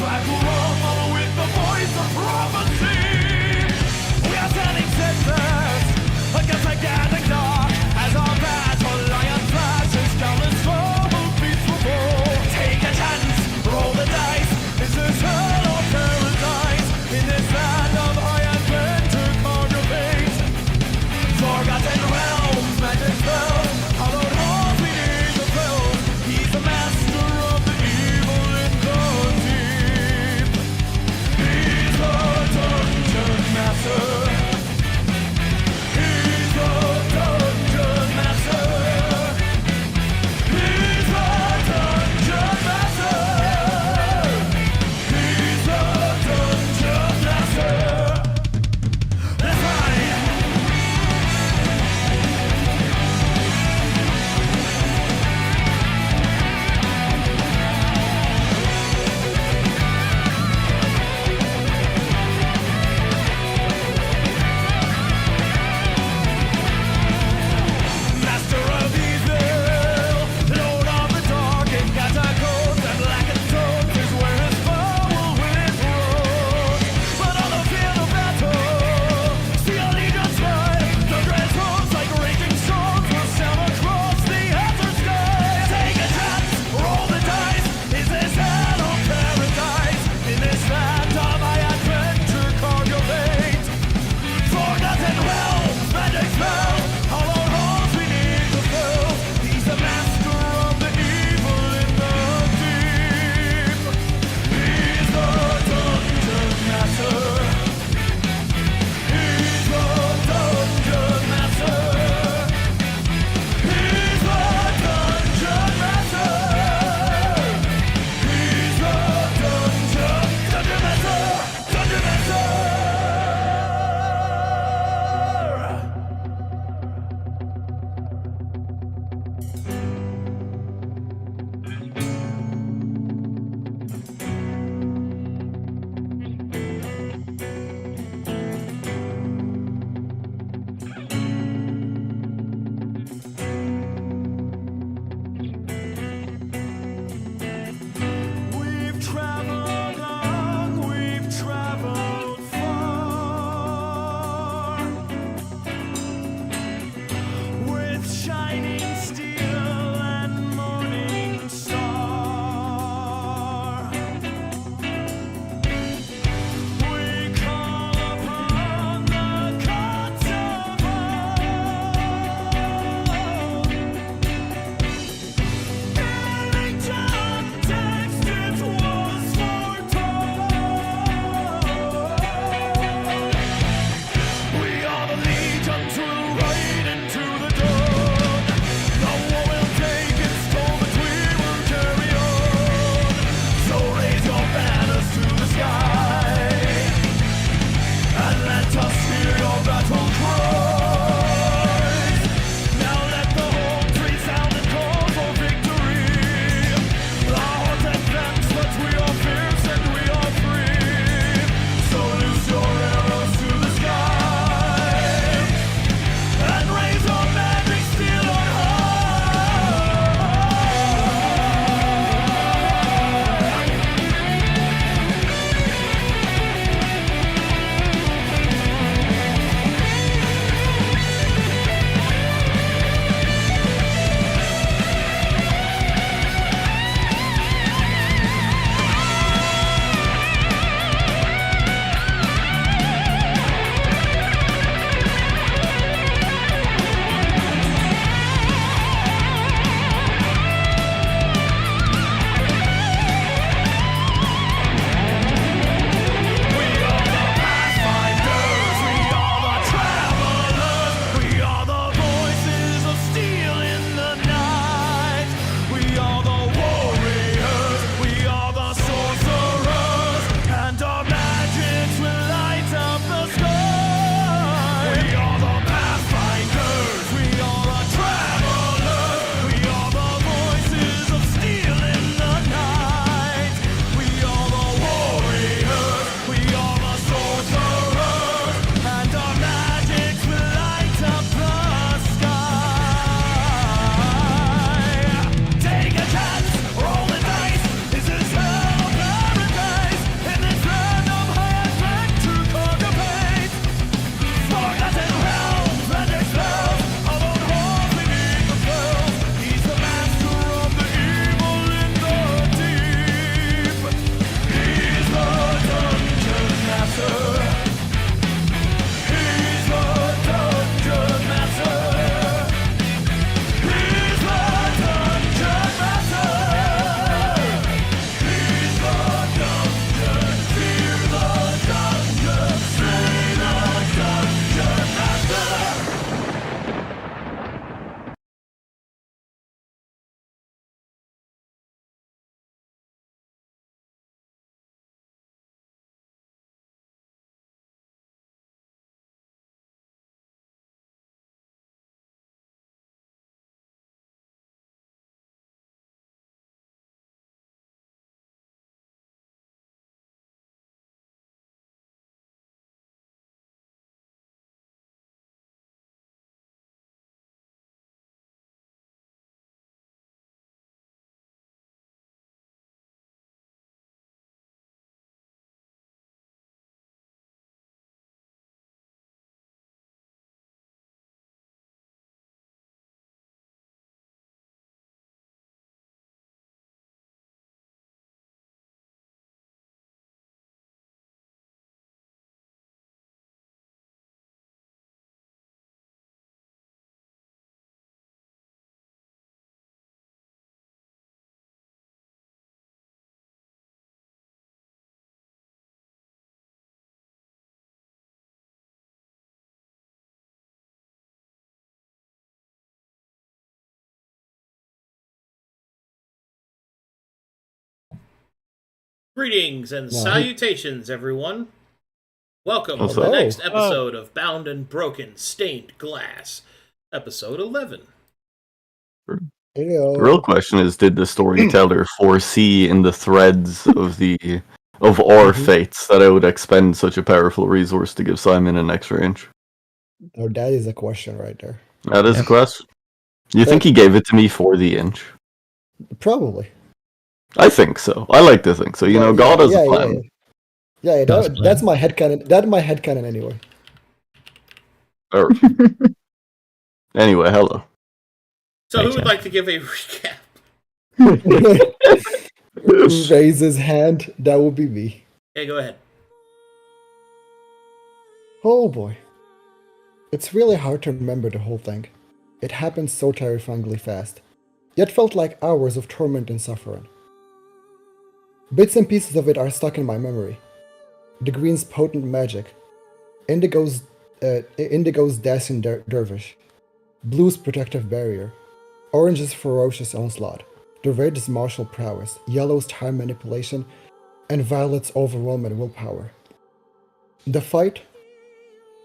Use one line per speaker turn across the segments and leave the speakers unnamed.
Like a rumble with the voice of prophecy. We are sending sisters against the gathering dark as our battle lion flashes down the slow peaceful fall. Take a chance, roll the dice. Is this hell or paradise? In this land of high adventure, conquer fate. Forgotten realms, magic spells, hallowed halls we need to fill. He's the master of the evil in the deep.
Greetings and
No,
salutations, everyone. Welcome to the
Hello.
next episode of Bound and Broken Stained Glass, episode 11.
The
Heyo.
real question is, did the storyteller foresee in the threads of our fates that I would expend such a powerful resource to give Simon an extra inch?
Oh, that is a question right there.
That is a
Yeah.
question. You think he gave it to me for the inch?
Probably.
I think so. I like to think so. You know, God has a plan.
Yeah,
God's
that's
plan.
my headcanon. That's my headcanon anyway.
Alright. Anyway, hello.
So,
Hey,
who would
Jeff.
like to give a recap?
Raise his hand. That would be me.
Okay, go ahead.
Oh boy. It's really hard to remember the whole thing. It happened so terrifyingly fast, yet felt like hours of torment and suffering. Bits and pieces of it are stuck in my memory. The green's potent magic, Indigo's dancing dervish, blue's protective barrier, orange's ferocious onslaught, the red's martial prowess, yellow's time manipulation, and violet's overwhelming willpower. The fight?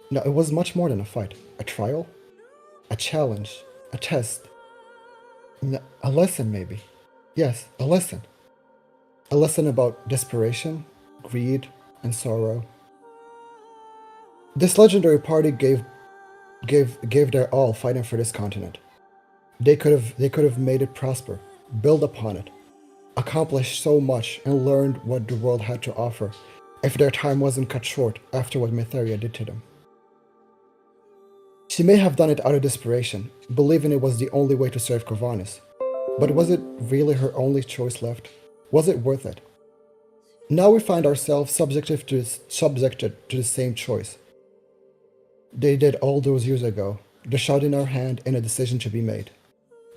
No, it was much more than a fight. A trial? A challenge? A test? A lesson, maybe. Yes, a lesson. A lesson about desperation, greed, and sorrow. This legendary party gave their all fighting for this continent. They could have made it prosper, build upon it, accomplished so much, and learned what the world had to offer if their time wasn't cut short after what Mytheria did to them. She may have done it out of desperation, believing it was the only way to serve Corvinus. But was it really her only choice left? Was it worth it? Now we find ourselves subjected to the same choice they did all those years ago, the shot in our hand and a decision to be made.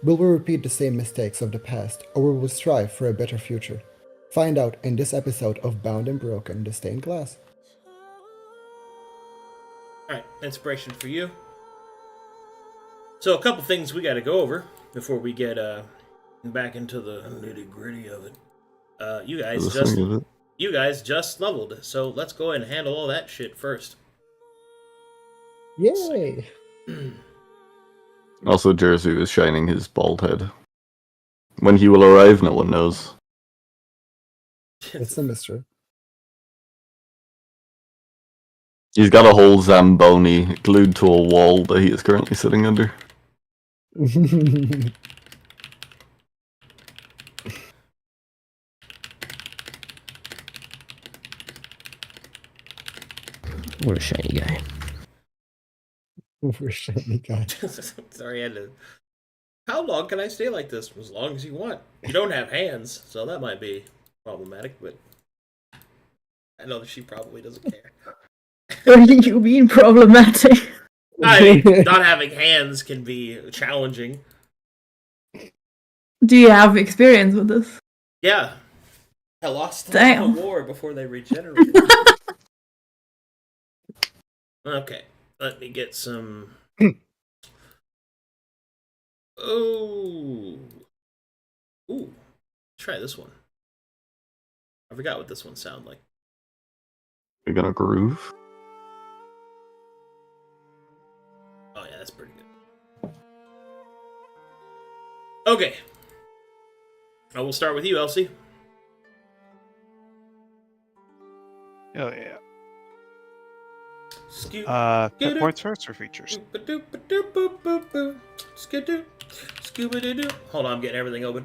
Will we repeat the same mistakes of the past, or will we strive for a better future? Find out in this episode of Bound and Broken, the Stained Glass.
Alright, inspiration for you. So, a couple things we gotta go over before we get back into the nitty gritty of it. You guys just leveled, so let's go ahead and handle all that shit first.
Yay!
Also, Jersey is shining his bald head. When he will arrive, no one knows.
It's a mystery.
He's got a whole Zamboni glued to a wall that he is currently sitting under.
What a shiny guy.
We're shiny guy.
Sorry, I had to. How long can I stay like this? As long as you want. You don't have hands, so that might be problematic, but I know that she probably doesn't care.
What do you mean problematic?
I mean, not having hands can be challenging.
Do you have experience with this?
Yeah. I lost them
Damn.
in the war before they regenerated. Okay, let me get some... Oh. Ooh. Try this one. I forgot what this one sounded like.
You're gonna groove?
Oh yeah, that's pretty good. Okay. I will start with you, Elsie.
Oh yeah.
Scoot.
Hit points first or features?
Hold on, I'm getting everything open.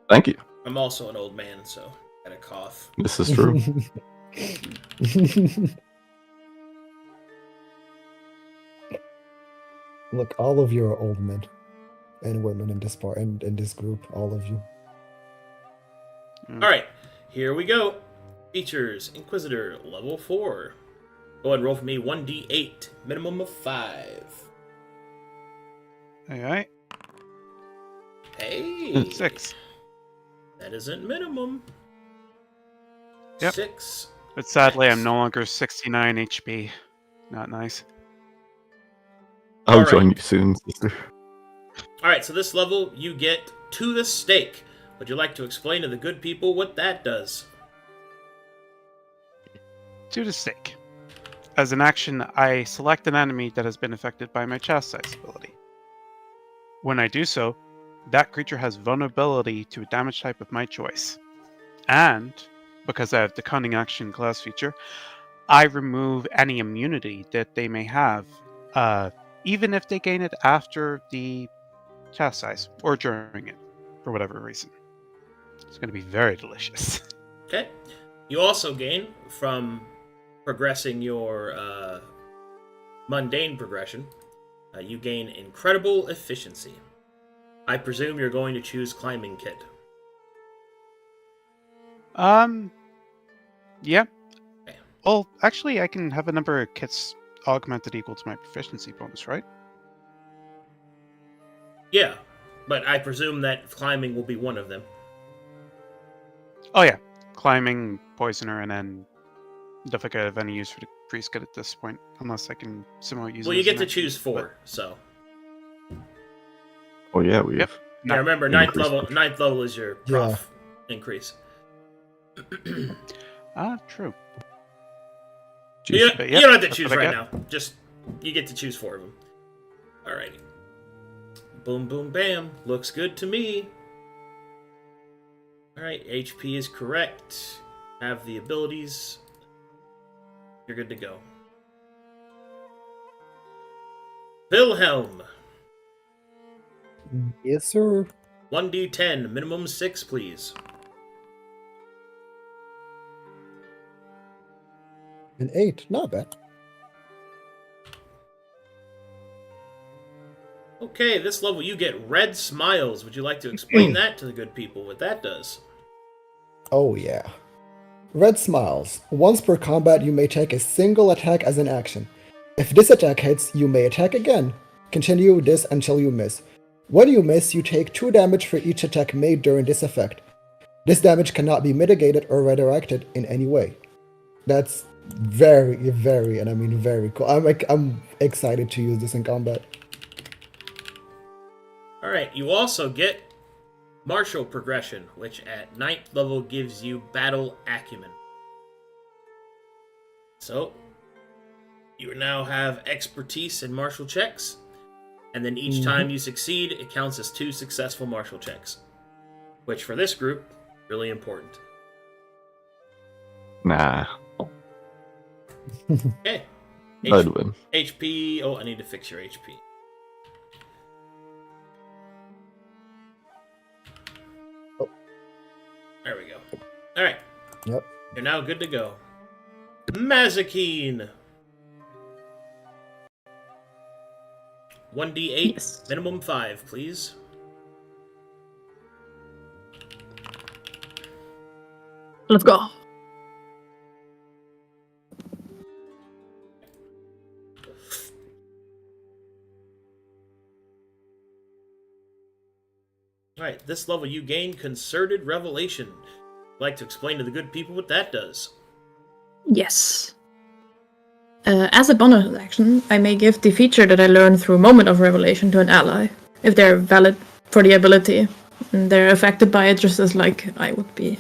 Thank you.
I'm also an old man, so I got a cough.
This is true.
Look, all of you are old men and women in this part and in this group. All of you.
Alright, here we go. Features, Inquisitor, level 4. Go ahead and roll for me 1d8, minimum of 5.
Alright.
Hey!
6.
That isn't minimum.
Yep.
6.
But sadly, I'm no longer 69 HP. Not nice.
I'll
Alright.
join you soon, sister.
Alright, so this level, you get to the stake. Would you like to explain to the good people what that does?
To the stake. As an action, I select an enemy that has been affected by my Chastise ability. When I do so, that creature has vulnerability to a damage type of my choice. And, because I have the Cunning Action class feature, I remove any immunity that they may have, even if they gain it after the Chastise, or during it, for whatever reason. It's going to be very delicious.
Okay. You also gain, from progressing your mundane progression, you gain incredible efficiency. I presume you're going to choose climbing kit.
Yeah.
Okay.
Well, actually, I can have a number of kits augmented equal to my proficiency bonus, right?
Yeah, but I presume that climbing will be one of them.
Oh yeah, climbing, poisoner, and then don't think I have any use for the priest kit at this point, unless I can somehow use.
Well,
it
you
as
get
an
to
action,
choose 4,
but-
so.
Oh yeah, we
Yep.
have.
Yeah, remember, ninth
increase.
level is your prof increase.
True.
You,
But
you
yep,
don't have to
that's
choose
what I
right
got.
now. Just, you get to choose 4 of them. Alrighty. Boom, boom, bam. Looks good to me. Alright, HP is correct. Have the abilities. You're good to go. Wilhelm.
Yes, sir.
1d10, minimum 6, please.
An 8, not bad.
Okay, this level you get red smiles. Would you like to explain that to the good people, what that does?
Oh yeah. Red smiles. Once per combat, you may take a single attack as an action. If this attack hits, you may attack again. Continue this until you miss. When you miss, you take 2 damage for each attack made during this effect. This damage cannot be mitigated or redirected in any way. That's very, very, and I mean very cool. I'm excited to use this in combat.
Alright, you also get martial progression, which at 9th level gives you battle acumen. So, you now have expertise in martial checks, and then each time you succeed, it counts as 2 successful martial checks. Which for this group, really important.
Nah,
Okay.
I'd win.
HP. Oh, I need to fix your HP.
Oh.
There we go. Alright.
Yep.
You're now good to go. Mazikeen. 1d8,
Yes.
minimum 5, please.
Let's go.
Alright, this level you gain Concerted Revelation. Like to explain to the good people what that does.
Yes. As a bonus action, I may give the feature that I learned through Moment of Revelation to an ally, if they're valid for the ability, and they're affected by it just as like I would be.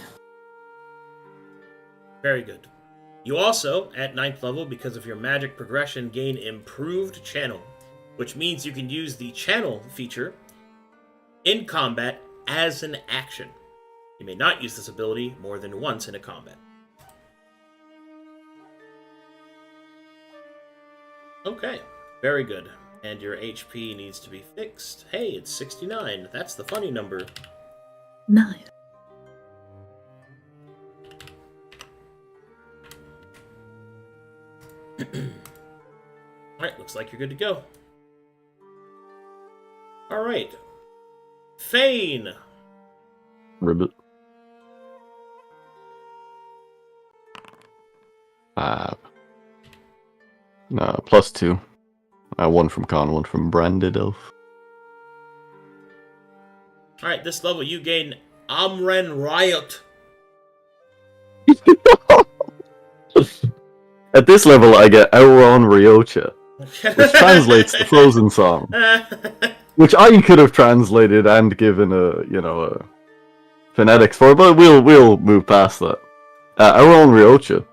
Very good. You also, at 9th level, because of your magic progression, gain Improved Channel, which means you can use the Channel feature in combat as an action. You may not use this ability more than once in a combat. Okay, very good. And your HP needs to be fixed. Hey, it's 69. That's the funny number.
Nice.
Alright, looks like you're good to go. Alright. Fane!
Ribbit. No, +2. 1 from Con, 1 from Branded Elf.
Alright, this level you gain Amren Riot.
At this level, I get Auron Ryocha, which translates to Frozen Song, which I could have translated and given a phonetics for it, but we'll move past that. Our own Ryocha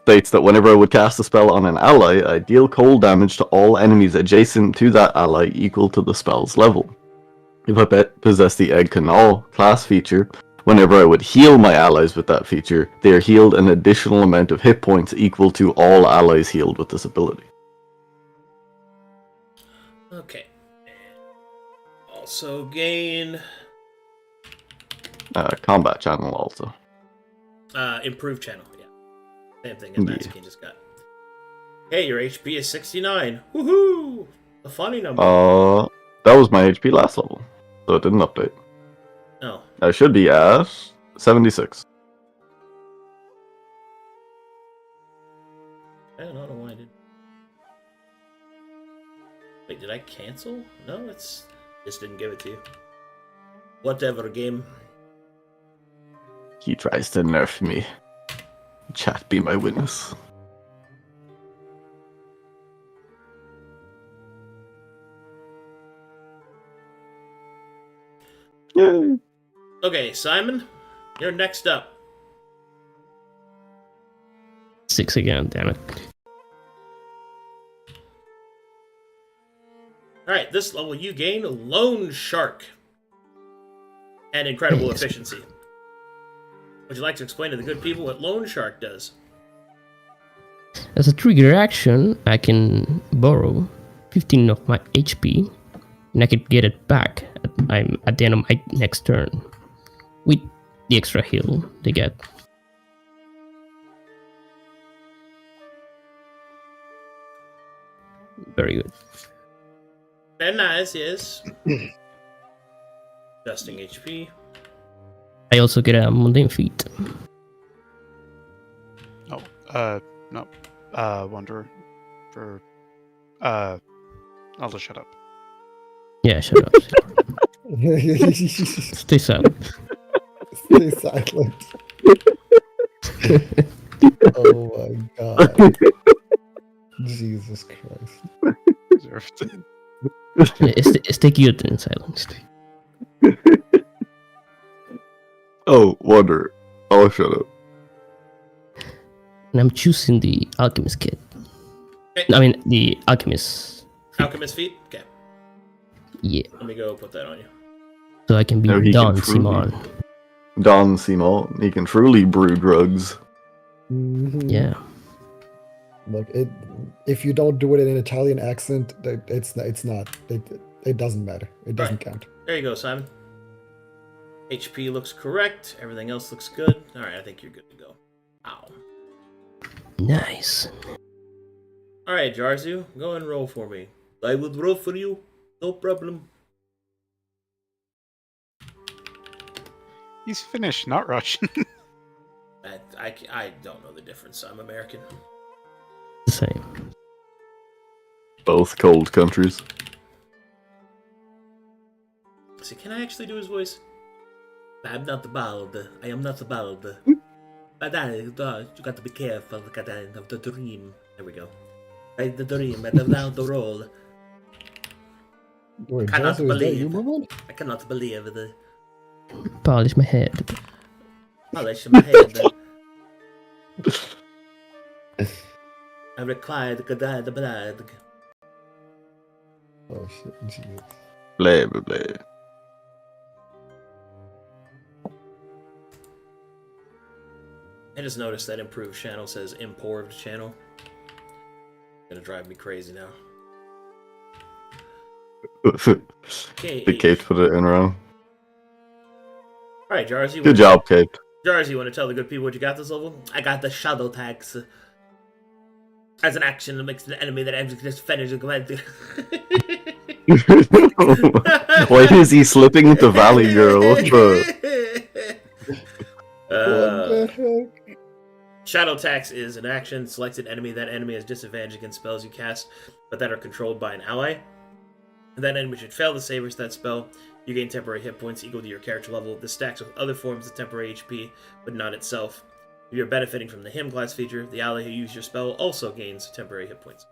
states that whenever I would cast a spell on an ally, I deal cold damage to all enemies adjacent to that ally equal to the spell's level. If I possess the Egg Canal class feature, whenever I would heal my allies with that feature, they are healed an additional amount of hit points equal to all allies healed with this ability.
Okay. Also gain
Combat channel also.
improved channel. Yeah. Same thing as Matsukine just got. Hey, your HP is 69. Woohoo! A funny number.
That was my HP last level, so it didn't update.
Oh.
I should be at 76.
I don't know why I did. Wait, did I cancel? No, it's just didn't give it to you. Whatever, game.
He tries to nerf me. Chat be my witness. Yay.
Okay, Simon, you're next up.
6 again, damn it.
Alright, this level you gain Lone Shark. And incredible
Yes.
efficiency. Would you like to explain to the good people what Lone Shark does?
As a trigger action, I can borrow 15 of my HP, and I can get it back at the end of my next turn, with the extra heal they get. Very good.
Very nice, yes. Adjusting HP.
I also get a mundane feat.
No. Wanderer. For, I'll just shut up.
Yeah, shut up. Stay silent.
Stay silent. Oh my god. Jesus Christ.
Deserved.
Stay cute in silence.
Oh, Wonder. I'll shut up.
And I'm choosing the Alchemist kit.
Okay.
I mean, the Alchemist.
Alchemist feat? Okay.
Yeah.
Let me go put that on you.
So I can be
No, he can
Don
truly-
Simon.
Don Simon. He can truly brew drugs.
Mhm.
Yeah.
Look, if you don't do it in an Italian accent, it doesn't matter. It doesn't
Right.
count.
There you go, Simon. HP looks correct. Everything else looks good. Alright, I think you're good to go. Ow.
Nice.
Alright, Jarzu, go and roll for me. I would roll for you. No problem.
He's Finnish, not Russian.
I don't know the difference. I'm American.
The same.
Both cold countries.
See, can I actually do his voice? I'm not bald. I am not bald. But you got to be careful of the dream. There we go. The dream, and now the roll.
Wait,
Cannot
Josu, is that
believe.
you, Merman?
I cannot believe the
Polish my head.
polish in my head. I required the blood.
Oh shit, Jesus.
Blah, blah, blah.
I just noticed that improved channel says improved channel. Gonna drive me crazy now. Okay.
The Kate put it in wrong.
Alright, Jars,
Good job, Kate.
Jars, you want to tell the good people what you got this level? I got the shadow tags. As an action that makes the enemy that I'm just finished.
Why is he slipping into Valley Girl? What the?
What the heck?
Shadow Tax is an action. Selected enemy. That enemy has disadvantage against spells you cast, but that are controlled by an ally. And that enemy should fail to save or that spell. You gain temporary hit points equal to your character level. This stacks with other forms of temporary HP, but not itself. If you're benefiting from the Him class feature, the ally who used your spell also gains temporary hit points.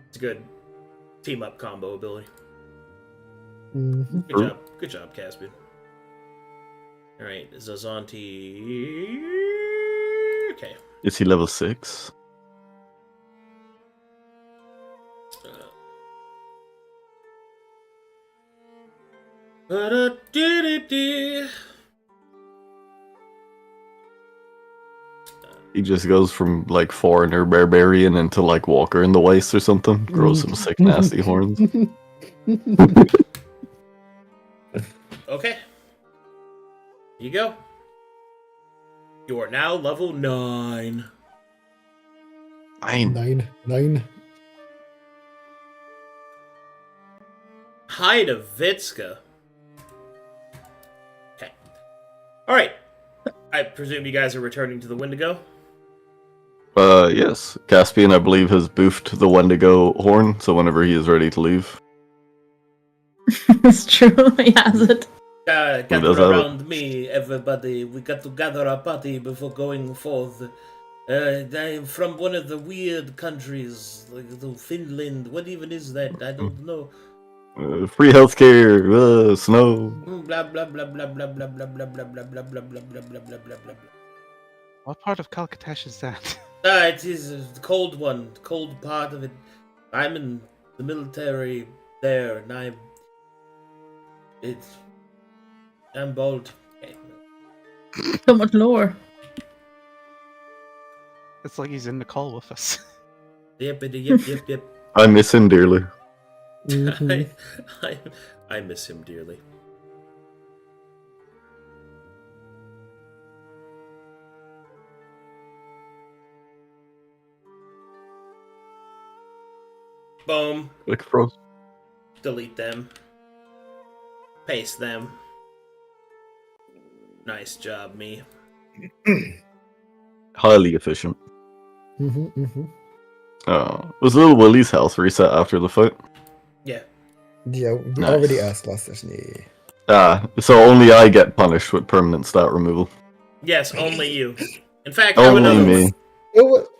It's a good team-up combo ability.
Mhm.
Good job, Caspian. Alright, Zazanti. Okay.
Is he level 6? He just goes from like foreigner barbarian into like walker in the waste or something. Grows some sick nasty horns.
Okay. You go. You are now level 9.
9.
Hi to Vitska. Okay. Alright. I presume you guys are returning to the Wendigo?
Yes. Caspian, I believe, has boofed the Wendigo horn, so whenever he is ready to leave.
It's true, he has it.
Gather
does have
around me, everybody. We got to gather our party before going forth. I am from one of the weird countries, like Finland. What even is that? I don't know.
Free healthcare, snow.
Blah blah blah blah blah blah blah blah blah blah blah blah blah blah blah blah blah blah blah.
What part of Calcutta is that?
It is the cold one, the cold part of it. I'm in the military there, and I'm bold. Okay.
So much lore.
It's like he's in the call with us.
Yep.
I miss him dearly.
I miss him dearly. Boom.
Like frost.
Delete them. Paste them. Nice job, me.
Highly efficient. Was Little Willie's health reset after the fight?
Yeah.
Yeah, we
Nice.
already asked last session.
So only I get punished with permanent stat removal.
Yes, only you. In fact,
Only me.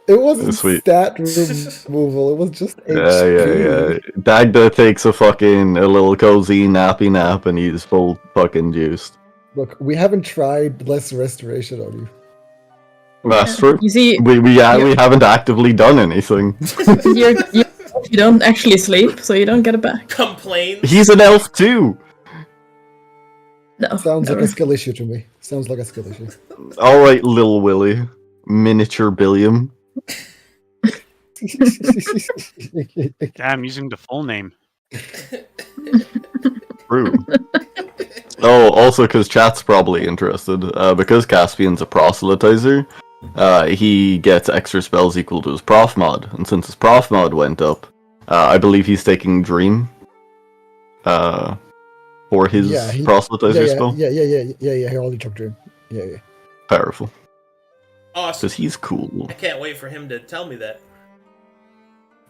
It wasn't
Sweet.
stat removal, it was just HP.
Yeah. Dagda takes a little cozy nappy nap and he's full fucking juiced.
Look, we haven't tried less restoration on you.
That's true.
You see,
We haven't actively done anything.
you don't actually sleep, so you don't get it back.
Complain.
He's an elf too.
No.
Sounds like
never.
a skill issue to me. Sounds like a skill issue.
Alright, Lil Willie. Miniature Billiam.
Damn, using the full name.
True. Oh, also because chat's probably interested. Because Caspian's a proselytizer, he gets extra spells equal to his prof mod. And since his prof mod went up, I believe he's taking Dream for his proselytizer spell.
Yeah, he already took Dream. Yeah.
Powerful.
Awesome.
Because he's cool.
I can't wait for him to tell me that.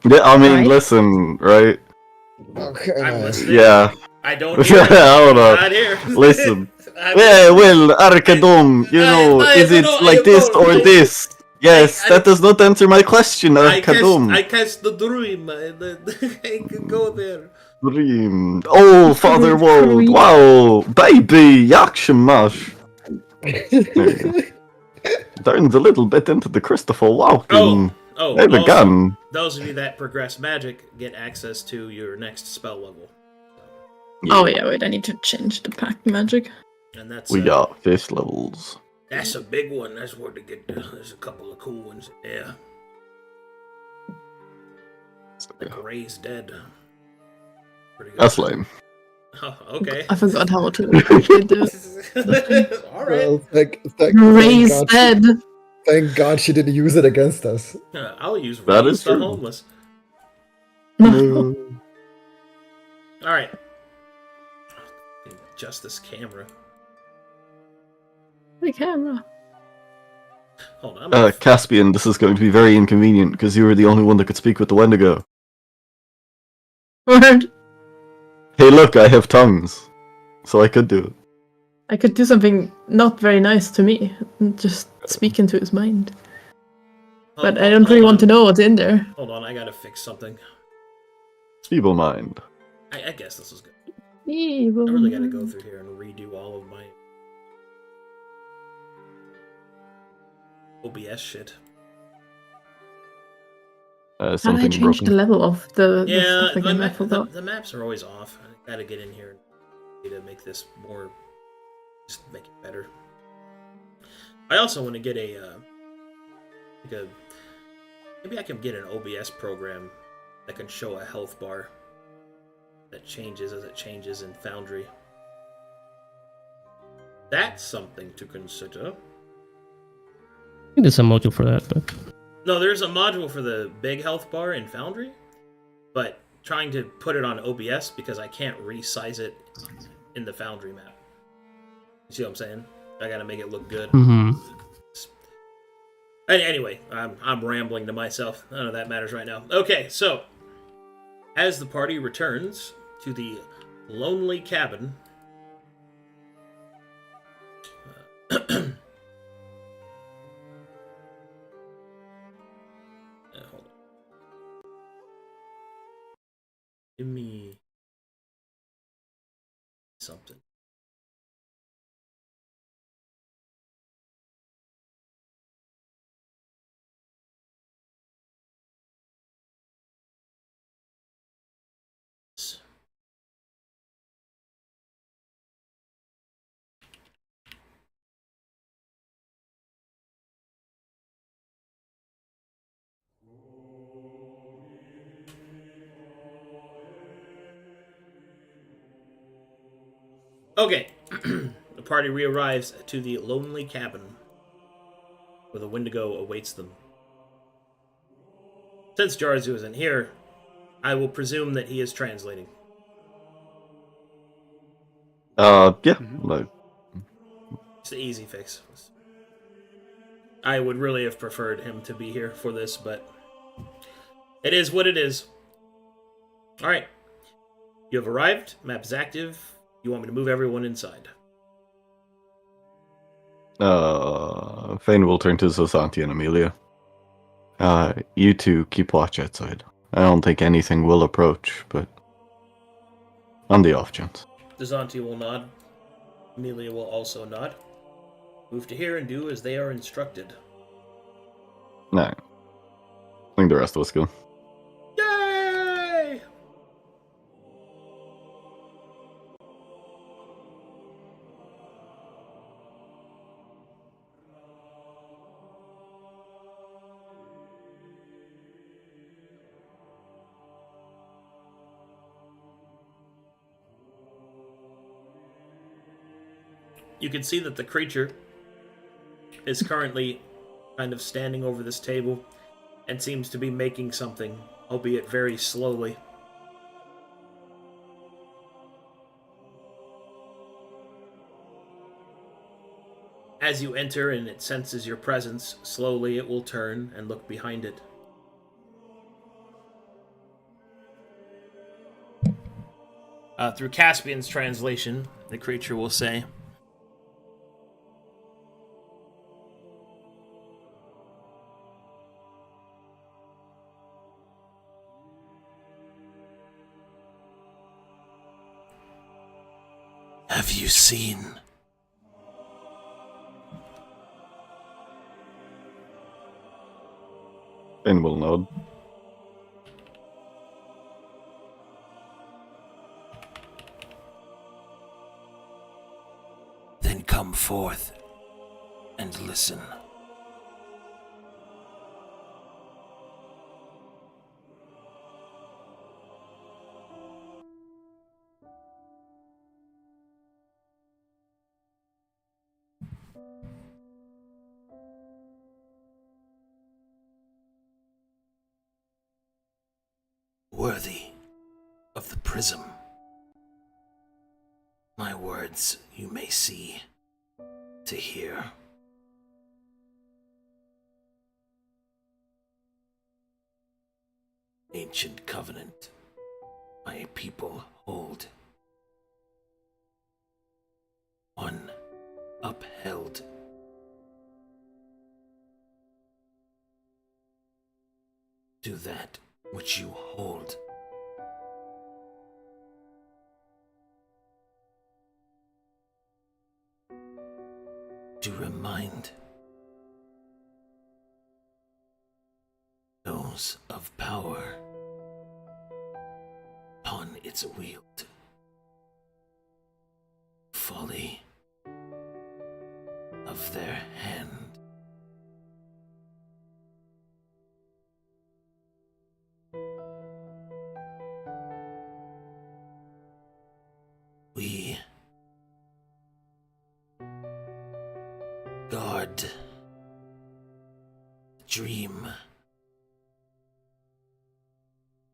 Yeah, I mean,
Right.
listen, right?
Okay.
I'm listening.
Yeah.
I don't hear it.
Hold
I'm
on.
not here.
Listen.
I'm-
Yeah, well, Arcadum, you know, is it like this or this? Yes, that does not answer my question,
I
Arcadum.
cast the dream. I can go there.
Dream. Oh, Father World, wow, baby, Yakshamash. Turns a little bit into the Christopher Walken.
Oh,
Hey, the
also,
gun.
those of you that progress magic get access to your next spell level.
Oh yeah, wait, I need to change the pack magic.
And that's
We got 5th levels.
that's a big one. That's where to get. There's a couple of cool ones. Yeah. Like Ray's dead. Pretty good.
That's lame.
Oh, okay.
I forgot how to actually do it.
All right.
Well, thank
Ray's
God
dead.
Thank God she didn't use it against us.
I'll use
That
Raise
is
the
true.
homeless.
No.
All right. Adjust this camera.
The camera.
Hold on.
Caspian, this is going to be very inconvenient because you were the only one that could speak with the Wendigo.
Word.
Hey, look, I have tongues, so I could do it.
I could do something not very nice to me, and just speak into his mind. But I don't really want to know what's in there.
Hold on, I gotta fix something.
Feeble mind.
I guess this is good.
Evil
I really gotta go
man.
through here and redo all of my. OBS shit.
How do I
Something
change
broken.
the level of the
Yeah,
stuff again? I forgot.
the maps are always off. I gotta get in here to make this more, just make it better. I also want to get maybe I can get an OBS program that can show a health bar that changes as it changes in Foundry. That's something to consider.
I think there's a module for that, but
No, there's a module for the big health bar in Foundry, but trying to put it on OBS because I can't resize it in the Foundry map. You see what I'm saying? I gotta make it look good. Anyway, I'm rambling to myself. None of that matters right now. Okay, so as the party returns to the lonely cabin, hold on. Give me something. Okay, the party re-arrives to the lonely cabin where the Wendigo awaits them. Since Jarzu isn't here, I will presume that he is translating.
Yeah. Like,
It's the easy fix. I would really have preferred him to be here for this, but it is what it is. Alright. You have arrived. Map is active. You want me to move everyone inside?
Fane will turn to Zosanti and Amelia. You two keep watch outside. I don't think anything will approach, but on the off chance.
Dezanti will nod. Amelia will also nod. Move to here and do as they are instructed.
No. I think the rest of us go.
Yay! You can see that the creature is currently kind of standing over this table and seems to be making something, albeit very slowly. As you enter and it senses your presence, slowly it will turn and look behind it. Through Caspian's translation, the creature will say, "Have you seen?"
Fane will nod.
Then come forth and listen. Worthy of the prism. My words you may see, to hear. Ancient covenant my people hold. One upheld. Do that which you hold. To remind
power upon its wield. Folly of their hand. We guard the dream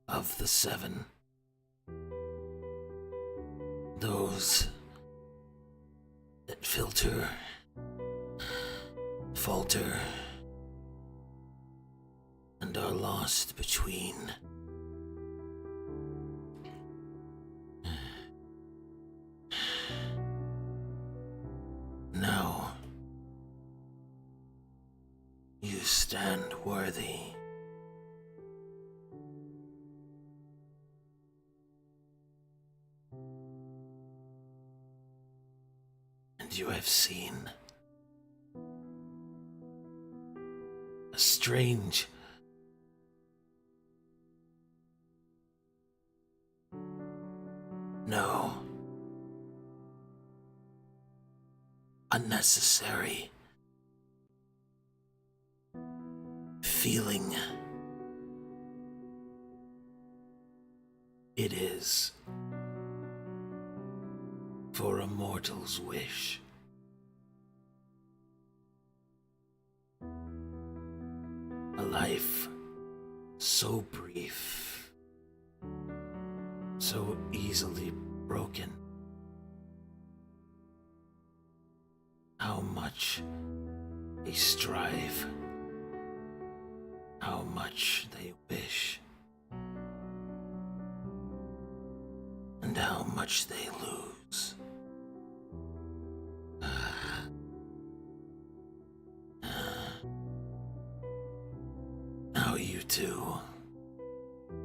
of the seven. Those that filter, falter, and are lost between. Now, you stand worthy. And you have seen a strange no unnecessary feeling. It is for a mortal's wish. A life so brief, so easily broken. How much they strive, how much they wish, and how much they lose. Now you too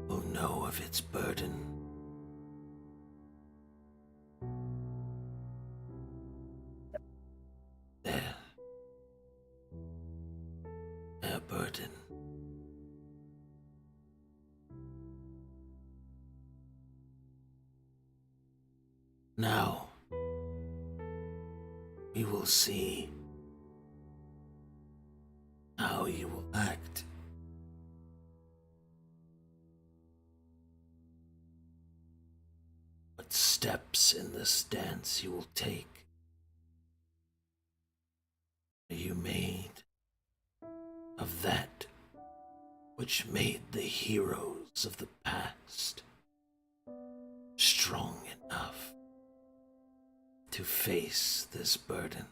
will know of its burden. Their burden. Now, we will see how you will act. What steps in this dance you will take. Are you made of that which made the heroes of the past strong enough to face this burden?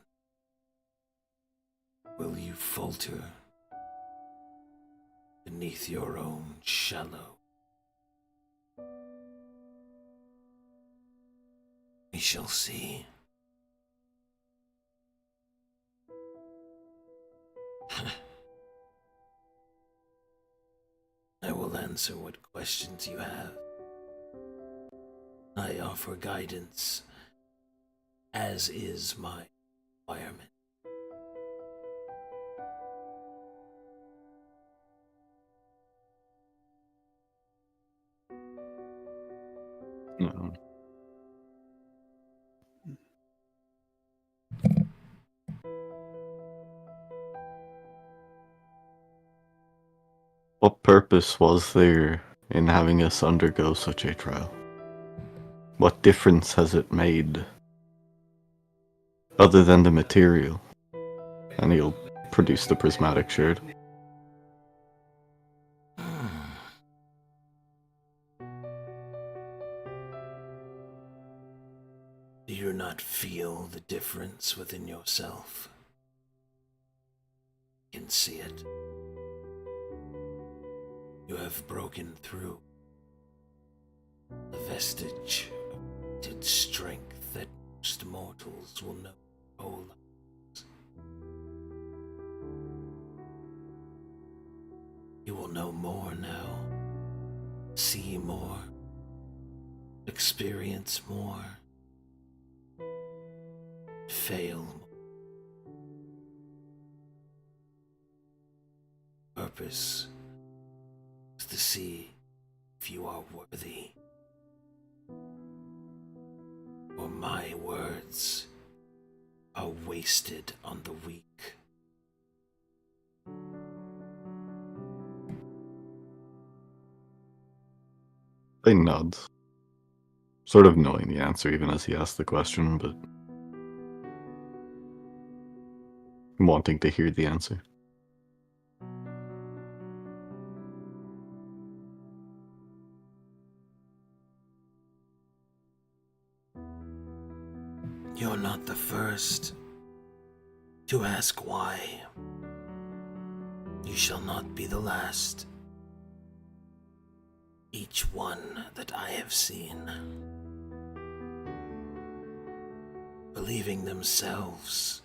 Will you falter beneath your own shallow? We shall see. I will answer what questions you have. I offer guidance, as is my requirement.
No. What purpose was there in having us undergo such a trial? What difference has it made? Other than the material. And he'll produce the prismatic shard.
Do you not feel the difference within yourself? You can see it. You have broken through the vestige of strength that most mortals will know their whole lives. You will know more now, see more, experience more, fail more. Purpose is
to see if you are worthy. For my words are wasted on the weak.
Thane nods, sort of knowing the answer even as he asked the question, but wanting to hear the answer.
You're not the first to ask why. You shall not be the last. Each one that I have seen, believing themselves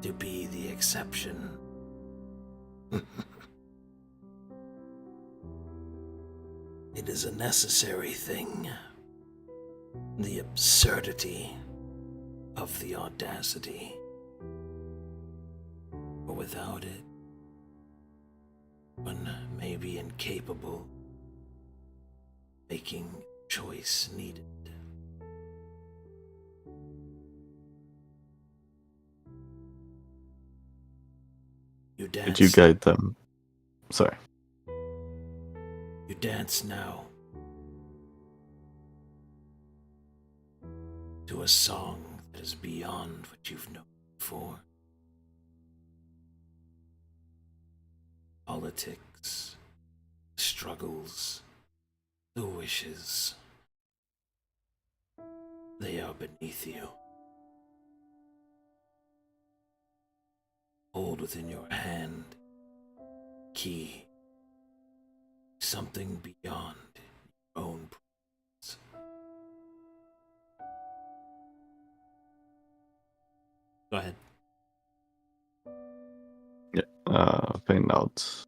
to be the exception. It is a necessary thing. The absurdity of the audacity. For without it, one may be incapable of making choice needed. You dance.
Did you guide them? Sorry.
You dance now to a song that is beyond what you've known before. Politics, struggles, the wishes, they are beneath you. Hold within your hand key, something beyond your own presence. Go ahead.
Yeah, Fane nods.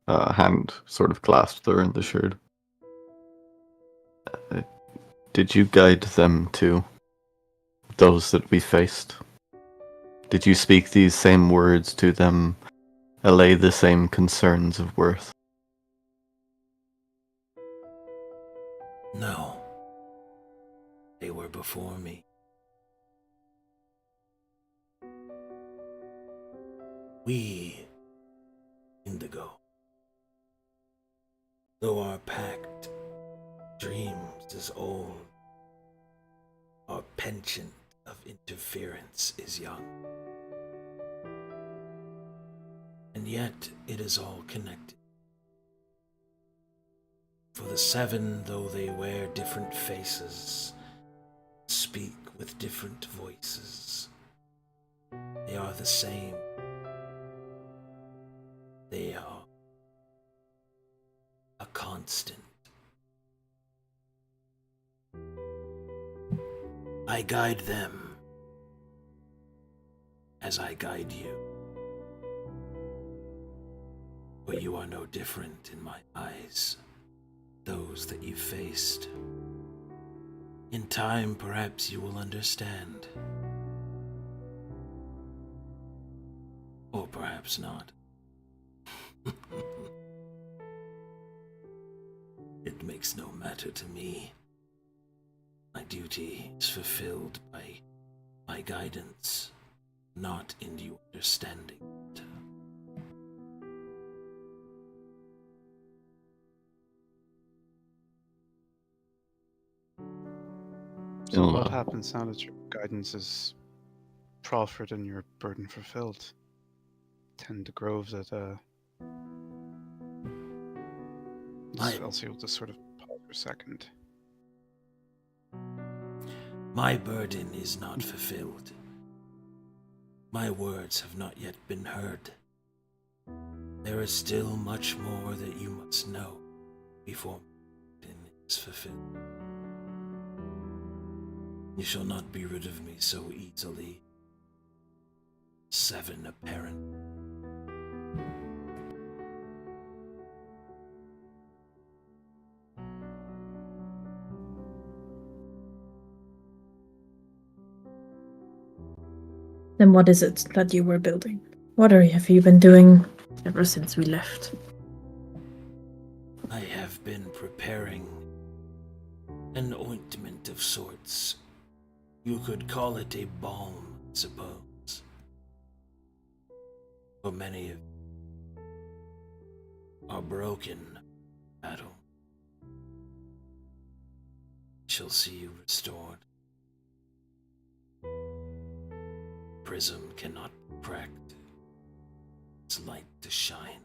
Hand sort of clasped around the shirt. Did you guide them too? Those that we faced? Did you speak these same words to them, allay the same concerns of worth?
No. They were before me. We, Indigo, though our pact dreams is old, our penchant of interference is young. And yet it is all connected. For the seven, though they wear different faces, speak with different voices, they are the same. They are a constant. I guide them as I guide you. But you are no different in my eyes, those that you faced. In time, perhaps you will understand. Or perhaps not. It makes no matter to me. My duty is fulfilled by my guidance, not in you understanding it.
So what happens now that your guidance is proffered and your burden fulfilled? Tend to groves at Elsie will just sort of pause for a second.
My burden is not fulfilled. My words have not yet been heard. There is still much more that you must know before my burden is fulfilled. You shall not be rid of me so easily. Seven apparent.
Then what is it that you were building? What have you been doing ever since we left?
I have been preparing an ointment of sorts. You could call it a balm, I suppose. For many of you are broken in battle. Shall see you restored. Prism cannot be cracked. Its light to shine.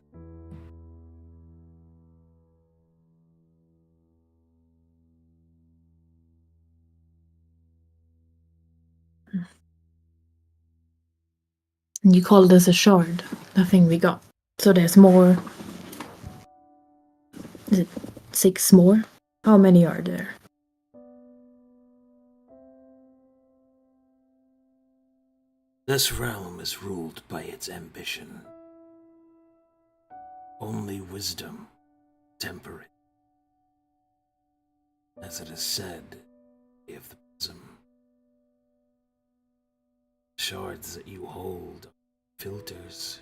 You call this a shard, the thing we got. So there's more. Is it 6 more? How many are there?
This realm is ruled by its ambition. Only wisdom temper it. As it is said, of the prism. Shards that you hold are filters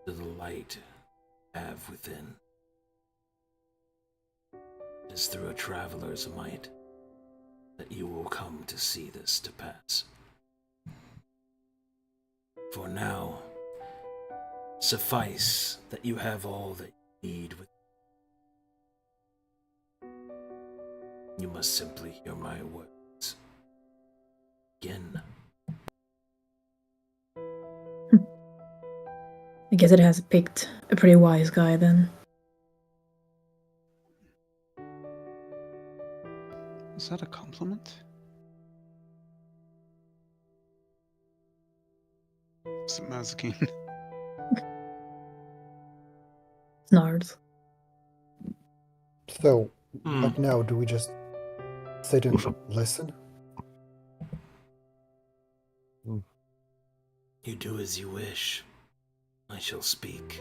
to the light you have within. It is through a traveler's might that you will come to see this to pass. For now, suffice that you have all that you need with you must simply hear my words. Again.
I guess it has picked a pretty wise guy then.
Is that a compliment? Is it Mazikeen?
Snarls.
So, what now? Do we just sit and listen?
You do as you wish. I shall speak.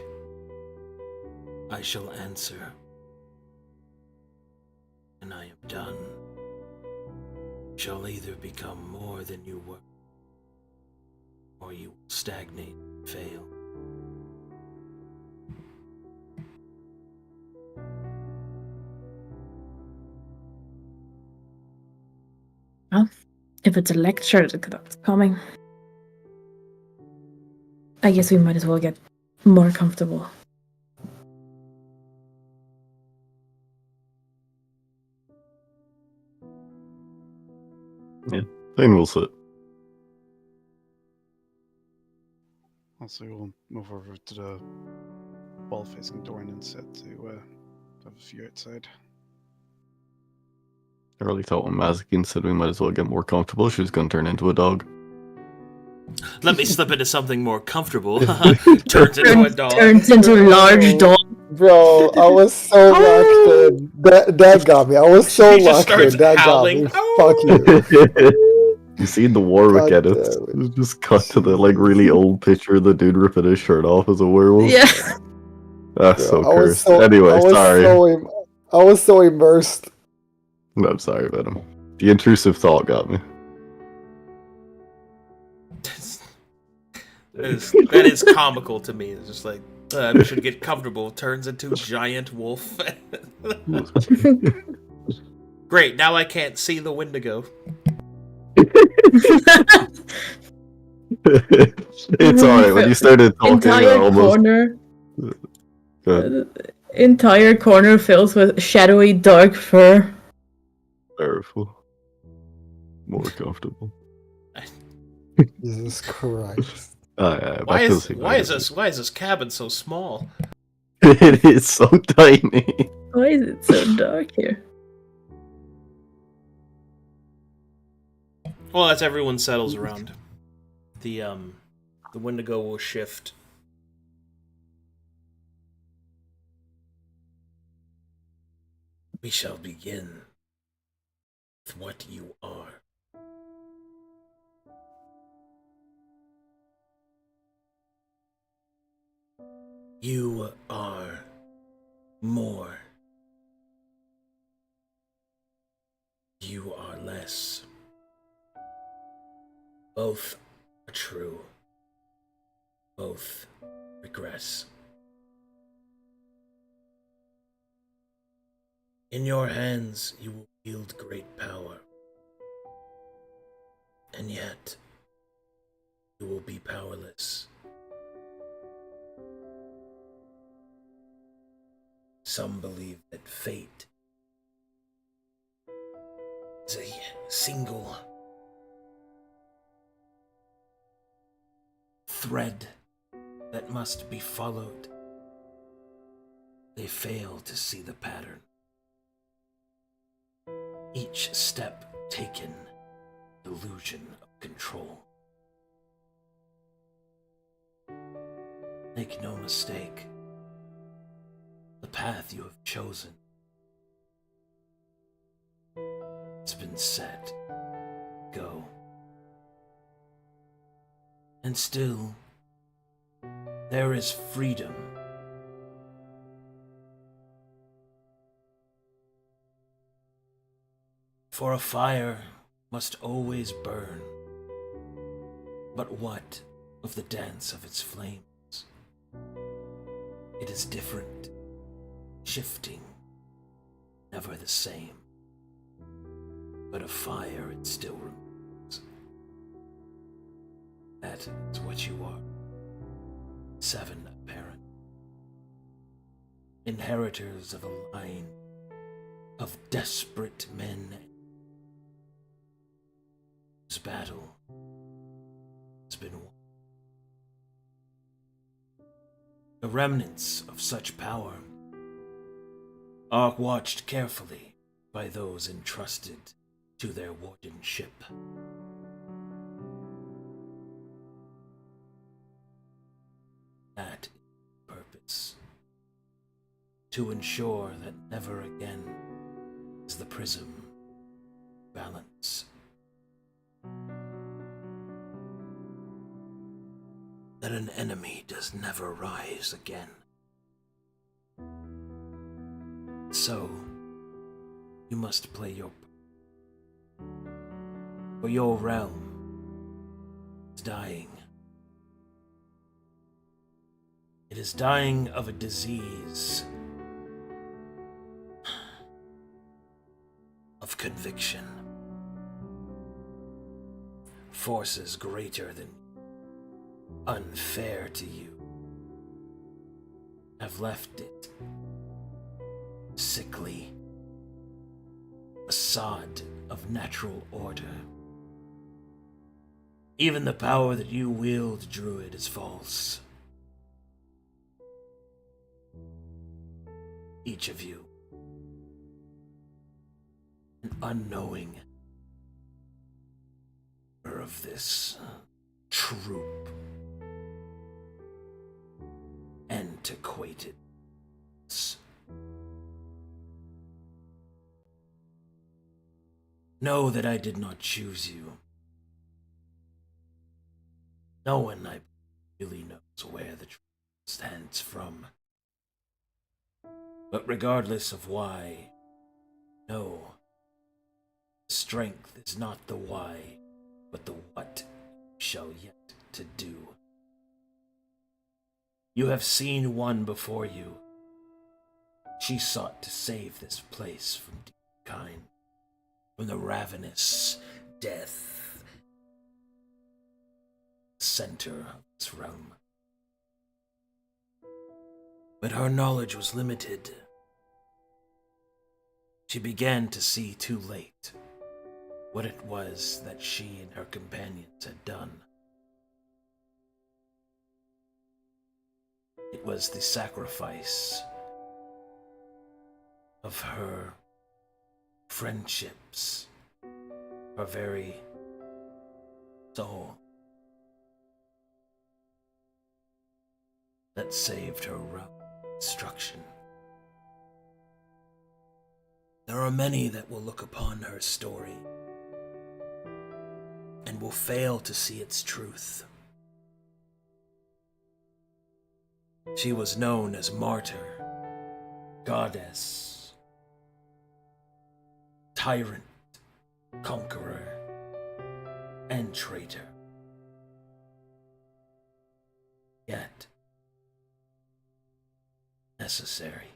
I shall answer. And I am done. You shall either become more than you were, or you will stagnate and fail.
Well, if it's a lecture that's coming, I guess we might as well get more comfortable.
Yeah, then we'll sit.
Also, we'll move over to the wall facing Doran and sit to have a few outside.
I really thought when Mazikeen said we might as well get more comfortable, she was going to turn into a dog.
Let me slip into something more comfortable. Turns into a dog.
Turns into a large dog.
Bro, I was so locked in. That got me. I was so
He just
locked in.
starts
That
howling.
got me. Fuck you.
You seen the Warwick
God
edits?
damn it.
It's just cut to the like really old picture of the dude ripping his shirt off as a werewolf.
Yeah.
That's so
I was
cursed. Anyway, sorry.
I was so immersed.
No, I'm sorry about him. The intrusive thought got me.
That is comical to me. It's just like, we should get comfortable. Turns into giant wolf. Great, now I can't see the Wendigo.
It's alright. When you started talking,
Entire corner. Entire corner fills with shadowy dark fur.
Powerful. More comfortable.
Jesus Christ.
Why is this cabin so small?
It is so tiny.
Why is it so dark here?
Well, as everyone settles around, the Wendigo will shift. We shall begin with what you are. You are more. You are less. Both are true. Both regress. In your hands you will wield great power, and yet you will be powerless. Some believe that fate is a single thread that must be followed. They fail to see the pattern. Each step taken, illusion of control. Make no mistake, the path you have chosen has been set. Go. And still, there is freedom. For a fire must always burn. But what of the dance of its flames? It is different, shifting, never the same. But a fire it still remains. That is what you are. 7 apparent. Inheritors of a line of desperate men whose battle has been won. The remnants of such power are watched carefully by those entrusted to their wardenship. That is the purpose, to ensure that never again is the prism balance. That an enemy does never rise again. So, you must play your part. For your realm is dying. It is dying of a disease of conviction. Forces greater than unfair to you have left it sickly, a sod of natural order. Even the power that you wield, Druid, is false. Each of you, an unknowing member of this troop, antiquated. Know that I did not choose you. No one, I really knows where the truth stands from. But regardless of why, no, strength is not the why, but the what you shall yet to do. You have seen one before you. She sought to save this place from kind, from the ravenous death, center of its realm. But her knowledge was limited. She began to see too late what it was that she and her companions had done. It was the sacrifice of her friendships, her very soul, that saved her realm destruction. There are many that will look upon her story and will fail to see its truth. She was known as martyr, goddess, tyrant, conqueror, and traitor. Yet, necessary.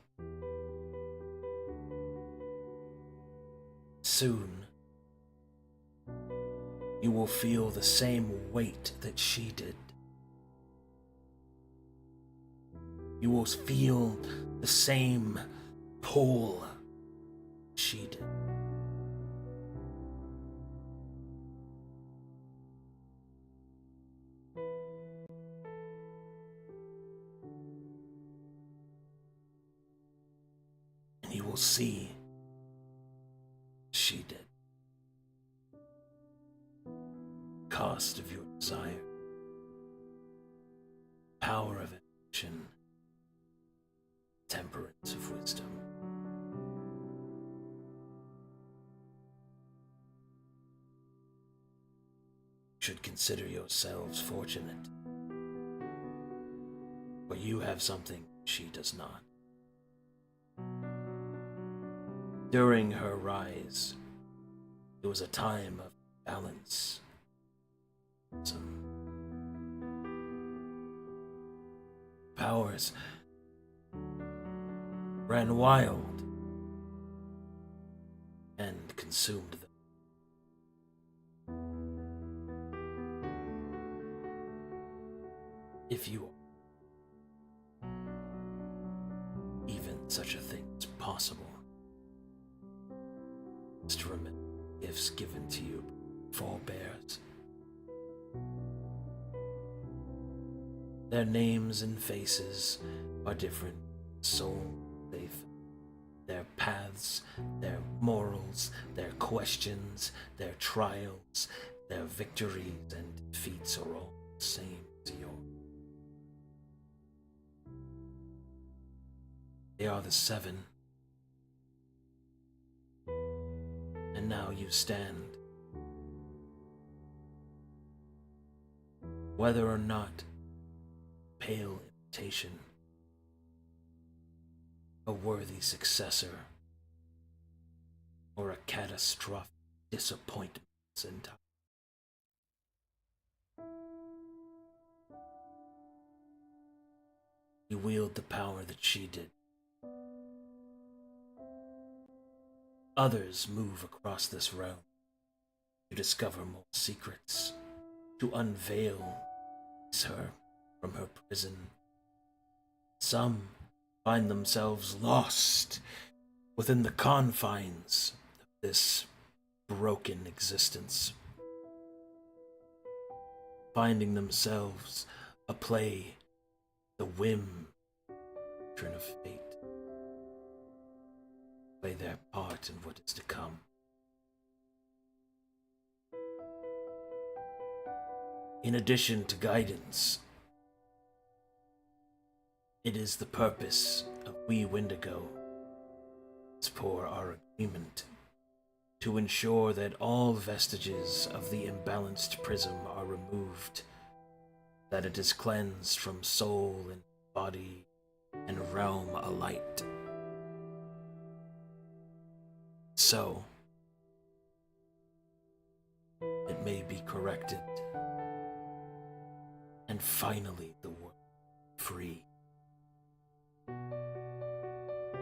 soon, you will feel the same weight that she did. You will feel the same pull she did. And you will see she did. Cost of your desire, power of action, temperance of wisdom. You should consider yourselves fortunate, for you have something she does not. During her rise, it was a time of balance. Some powers ran wild and consumed them. If you are, even such a thing is possible, just remember gifts given to you forebears. Their names and faces are different, so their paths, their morals, their questions, their trials, their victories and defeats are all the same as yours. They are the seven. And now you stand. Whether or not pale imitation, a worthy successor, or a catastrophic disappointment in time. You wield the power that she did. Others move across this realm to discover more secrets, to unveil her from her prison. Some find themselves lost within the confines of this broken existence, finding themselves a play, the whim, turn of fate, play their part in what is to come. In addition to guidance, it is the purpose of we Wendigo, as per our agreement, to ensure that all vestiges of the imbalanced prism are removed, that it is cleansed from soul and body and realm alike. So, it may be corrected, and finally the world free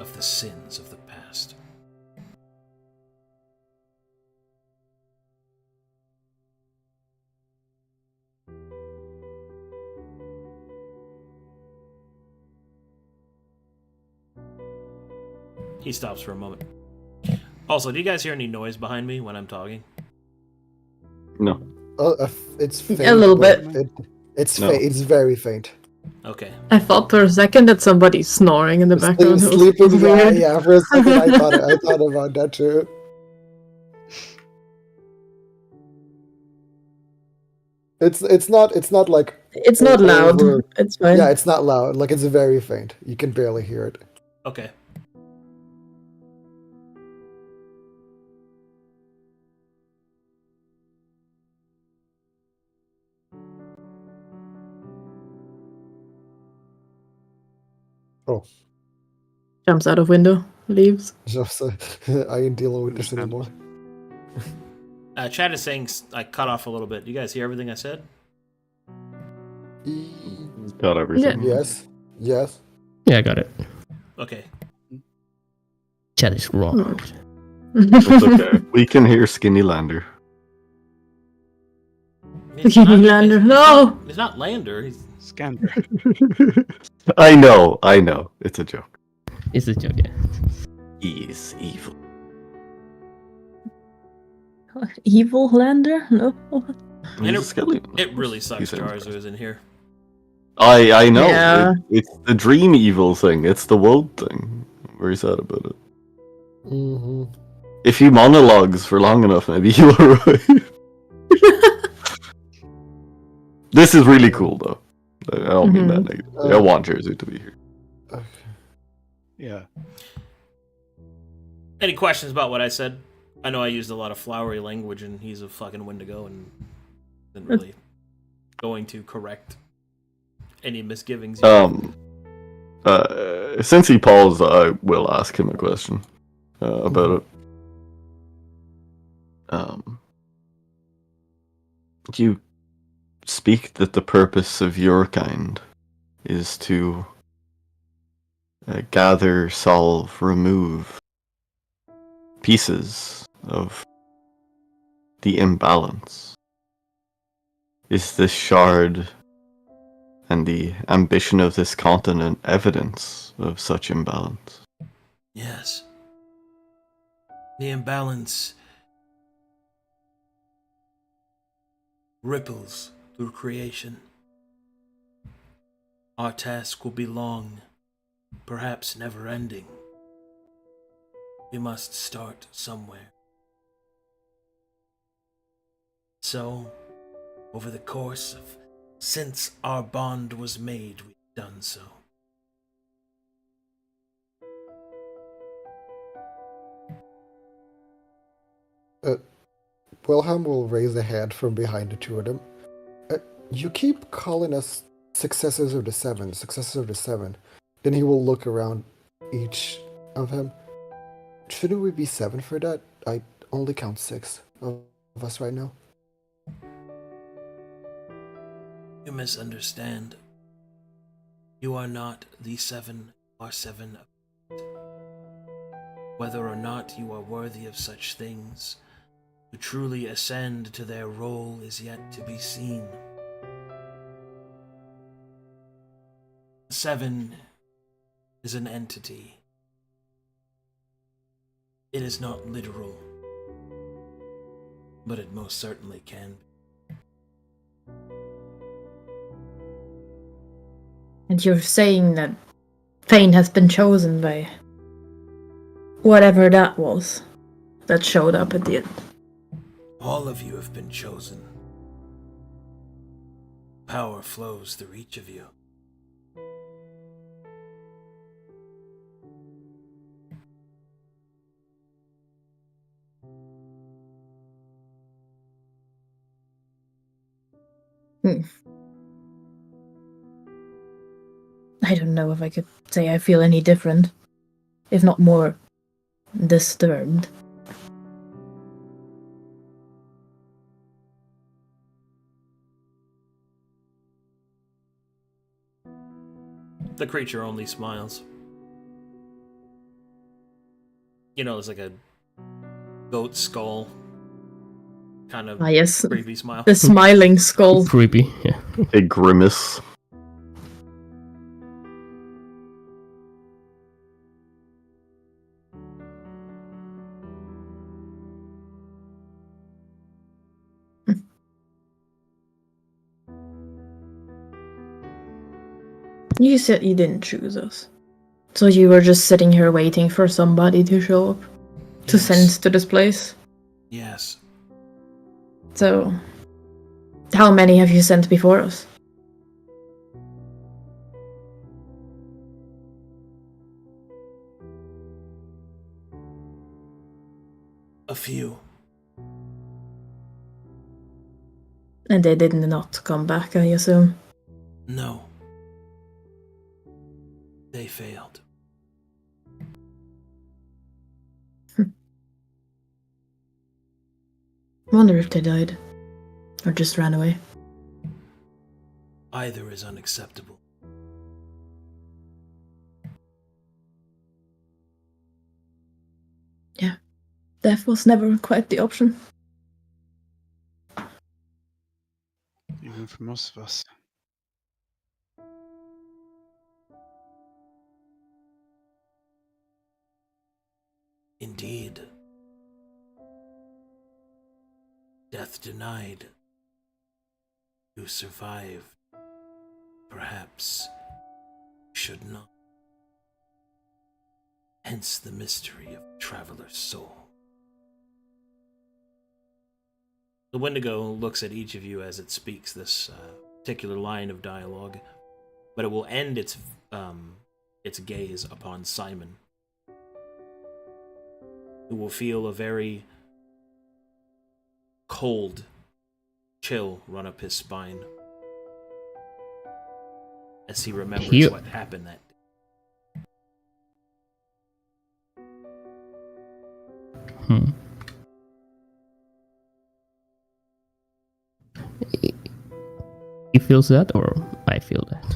of the sins of the past. He stops for a moment. Also, do you guys hear any noise behind me when I'm talking?
No.
It's faint.
A little bit.
It's
No.
It's very faint.
Okay.
I thought for a second that somebody's snoring in the background. It was
Sleeping,
weird.
yeah. For a second, I thought about that too. It's not like
It's not loud.
over-
It's fine.
Yeah, it's not loud. Like, it's very faint. You can barely hear it.
Okay.
Oh,
Jumps out of window, leaves.
just I ain't dealing with this anymore.
Chat is saying I cut off a little bit. You guys hear everything I said?
Got everything.
Yes.
Yeah, I got it.
Okay.
Chat is wrong.
It's okay. We can hear Skinny Lander.
Skinny Lander, no!
He's not Lander. He's
Scander.
I know. It's a joke.
It's a joke, yeah.
He is evil.
Evil Lander? No.
He's a skeleton.
It really sucks
He's
Jarzo is in here.
I know.
Yeah.
It's the dream evil thing. It's the woad thing. I'm very sad about it.
Mm-hmm.
If he monologues for long enough, maybe he'll arrive. This is really cool, though. I don't mean that negatively. I want Jersey to be here.
Yeah.
Any questions about what I said? I know I used a lot of flowery language, and he's a fucking Wendigo, and isn't really going to correct any misgivings.
Since he paused, I will ask him a question about it. You speak that the purpose of your kind is to gather, solve, remove pieces of the imbalance. Is this shard and the ambition of this continent evidence of such imbalance?
Yes. The imbalance ripples through creation. Our task will be long, perhaps never ending. We must start somewhere. So, over the course of since our bond was made, we've done so.
Wilhelm will raise a hand from behind the two of them. You keep calling us successors of the seven, successors of the seven. Then he will look around each of them. Shouldn't we be 7 for that? I only count 6 of us right now.
You misunderstand. You are not the 7, or 7. Whether or not you are worthy of such things, to truly ascend to their role is yet to be seen. 7 is an entity. It is not literal, but it most certainly can be.
And you're saying that Thane has been chosen by whatever that was that showed up at the end.
All of you have been chosen. Power flows through each of you.
I don't know if I could say I feel any different, if not more disturbed.
The creature only smiles. You know, it's like a goat skull kind of
Yes,
creepy smile.
the smiling skull.
Creepy, yeah.
A grimace.
You said you didn't choose us. So you were just sitting here waiting for somebody to show up, to
Yes.
send to this place.
Yes.
So, how many have you sent before us?
A few.
And they did not come back, I assume.
No. They failed.
Wonder if they died. Or just ran away.
Either is unacceptable.
Death was never quite the option.
Even for most of us.
Indeed. Death denied. You survived. Perhaps you should not. Hence the mystery of the traveler's soul. The Wendigo looks at each of you as it speaks this particular line of dialogue, but it will end its gaze upon Simon, who will feel a very cold chill run up his spine as he remembers what happened that day.
He feels that, or I feel that?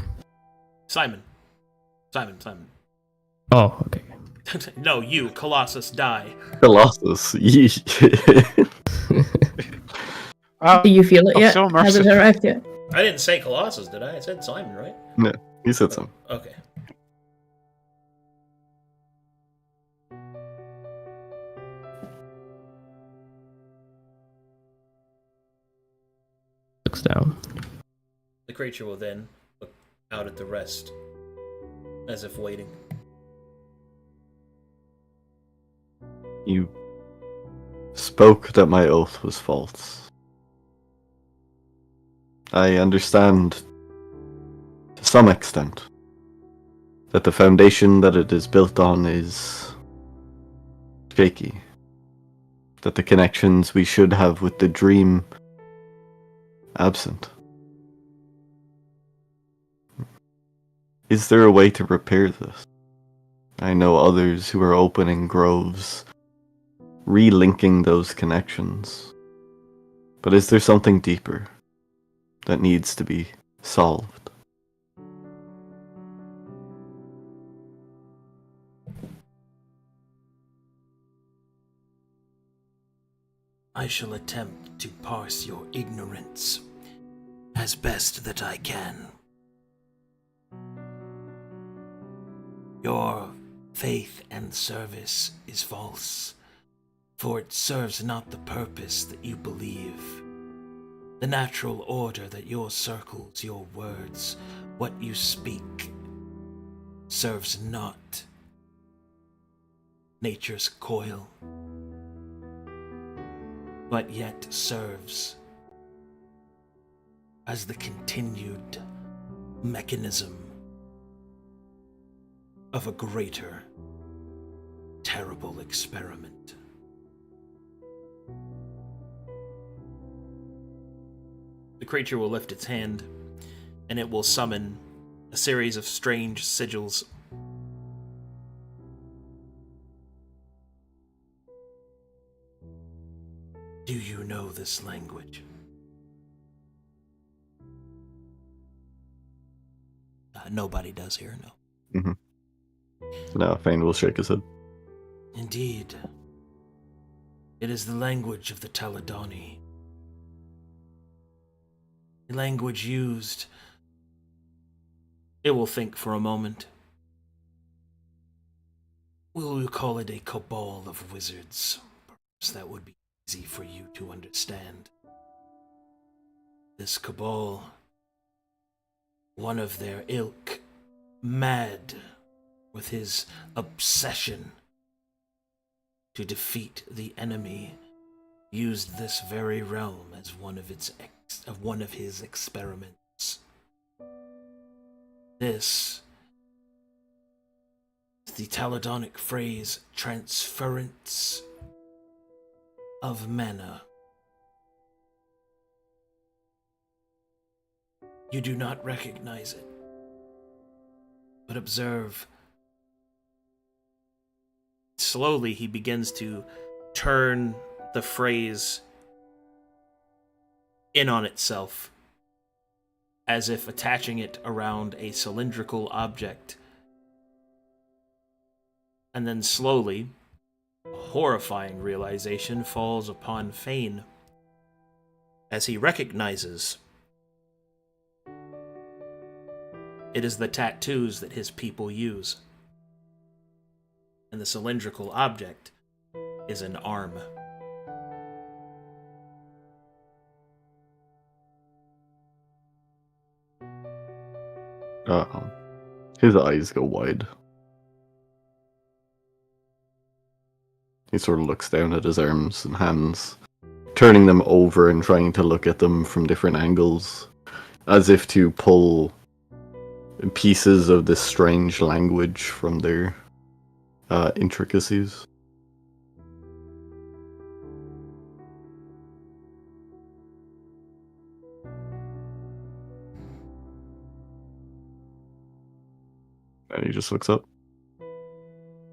Simon.
Oh, okay.
No, you, Colossus, die.
Colossus. Yeesh.
Do you feel it yet?
So
Has it arrived yet?
I didn't say Colossus, did I? I said Simon, right?
No, he said something.
Okay.
Looks down.
The creature will then look out at the rest, as if waiting.
You spoke that my oath was false. I understand, to some extent, that the foundation that it is built on is shaky. That the connections we should have with the dream absent. Is there a way to repair this? I know others who are opening groves, relinking those connections. But is there something deeper that needs to be solved?
I shall attempt to parse your ignorance as best that I can. Your faith and service is false, for it serves not the purpose that you believe. The natural order that your circles, your words, what you speak, serves not nature's coil, but yet serves as the continued mechanism of a greater, terrible experiment. The creature will lift its hand, and it will summon a series of strange sigils. Do you know this language? Nobody does here, no.
Mm-hmm. No, Fane will shake his head.
Indeed. It is the language of the Taladani. The language used. It will think for a moment. Will we call it a cabal of wizards? Perhaps that would be easy for you to understand. This cabal, one of their ilk, mad with his obsession to defeat the enemy, used this very realm as one of his experiments. This is the Taladonic phrase transference of mana. You do not recognize it, but observe. Slowly he begins to turn the phrase in on itself, as if attaching it around a cylindrical object. And then slowly, A horrifying realization falls upon Fane as he recognizes it is the tattoos that his people use. And the cylindrical object is an arm.
His eyes go wide. He sort of looks down at his arms and hands, turning them over and trying to look at them from different angles, as if to pull pieces of this strange language from their intricacies. And he just looks up,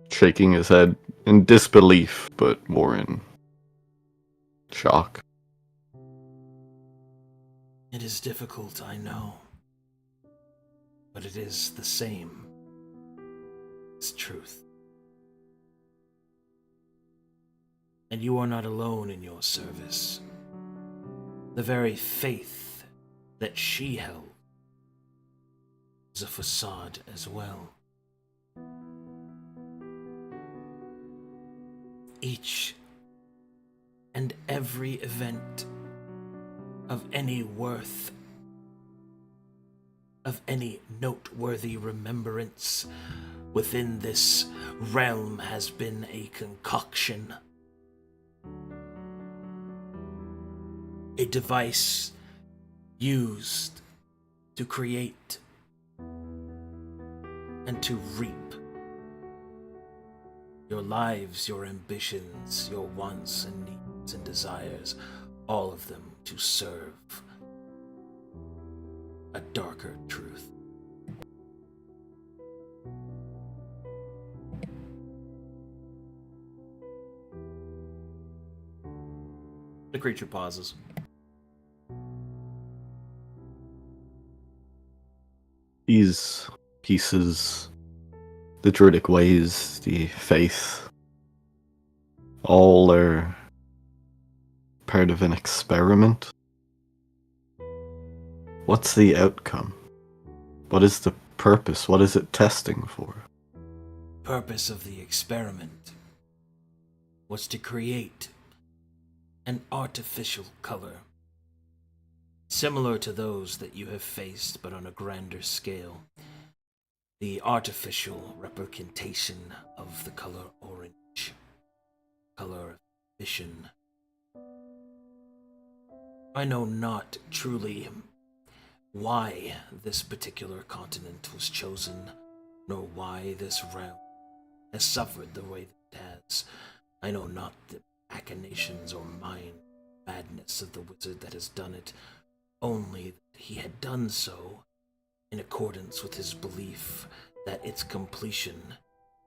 shaking his head in disbelief, but more in shock.
It is difficult, I know, but it is the same. It's truth. And you are not alone in your service. The very faith that she held is a facade as well. Each and every event of any worth, of any noteworthy remembrance within this realm has been a concoction, a device used to create and to reap your lives, your ambitions, your wants and needs and desires, all of them to serve a darker truth. The creature pauses.
These pieces, the druidic ways, the faith, all are part of an experiment. What's the outcome? What is the purpose? What is it testing for?
Purpose of the experiment was to create an artificial color, similar to those that you have faced but on a grander scale. The artificial representation of the color orange, color of vision. I know not truly why this particular continent was chosen, nor why this realm has suffered the way that it has. I know not the machinations or mind madness of the wizard that has done it, only that he had done so in accordance with his belief that its completion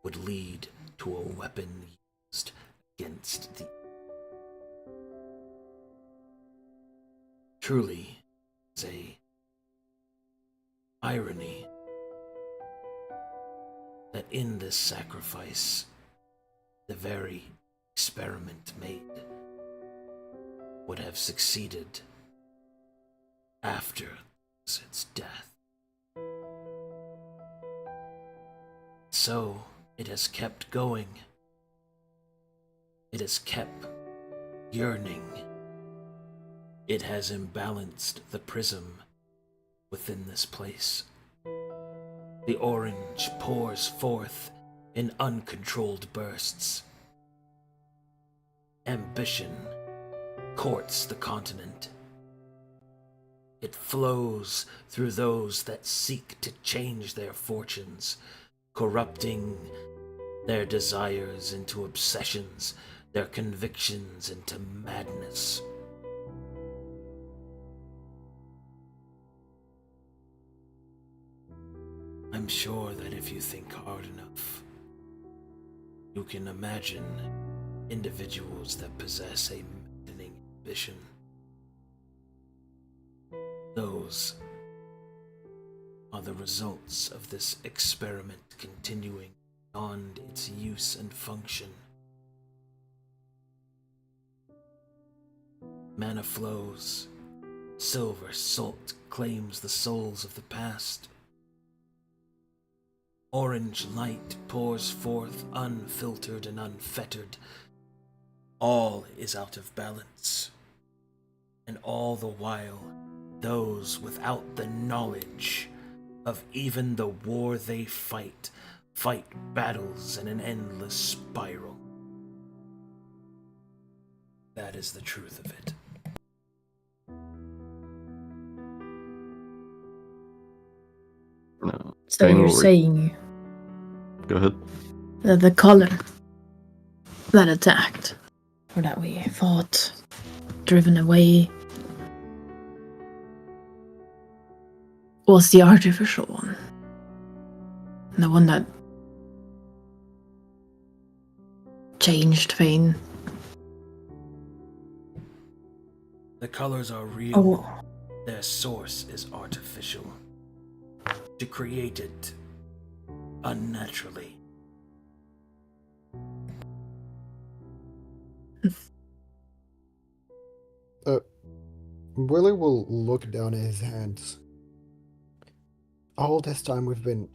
would lead to a weapon used against the... Truly, it's a irony that in this sacrifice, the very experiment made would have succeeded after its death. So, it has kept going. It has kept yearning. It has imbalanced the prism within this place. The orange pours forth in uncontrolled bursts. Ambition courts the continent. It flows through those that seek to change their fortunes, corrupting their desires into obsessions, their convictions into madness. I'm sure that if you think hard enough, you can imagine individuals that possess a maddening ambition. Those are the results of this experiment continuing beyond its use and function. Mana flows. Silver salt claims the souls of the past. Orange light pours forth unfiltered and unfettered. All is out of balance. And all the while, those without the knowledge of even the war they fight battles in an endless spiral. That is the truth of it.
No.
So
Fane
you're
will
saying
Go ahead.
that the color that attacked, or that we fought, driven away, was the artificial one. The one that changed Fane.
The colors are real.
Oh,
Their source is artificial. To create it unnaturally.
Willie will look down at his hands. All this time we've been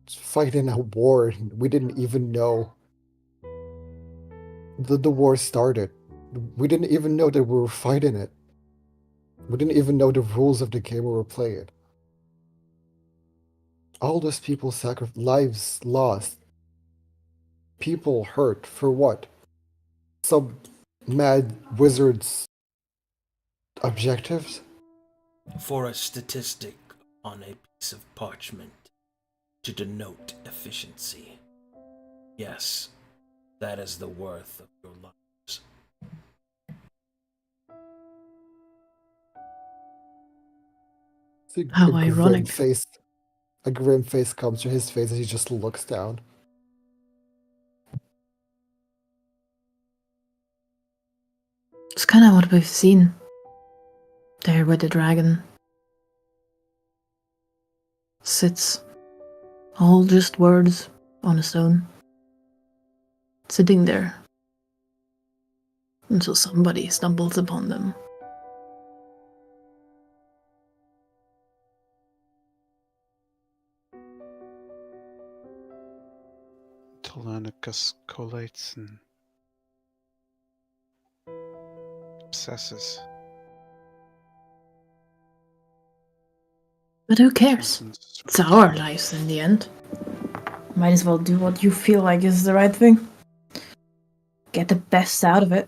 fighting a war. We didn't even know that the war started. We didn't even know that we were fighting it. We didn't even know the rules of the game we were playing. All those people lives lost. People hurt for what? Some mad wizard's objectives?
For a statistic on a piece of parchment to denote efficiency. Yes, that is the worth of your lives.
How ironic.
A grim face comes to his face as he just looks down.
it's kind of what we've seen there where the dragon sits. All just words on a stone. Sitting there. Until somebody stumbles upon them.
Telanicus collates and obsesses.
But who cares? It's our lives in the end. Might as well do what you feel like is the right thing. Get the best out of it.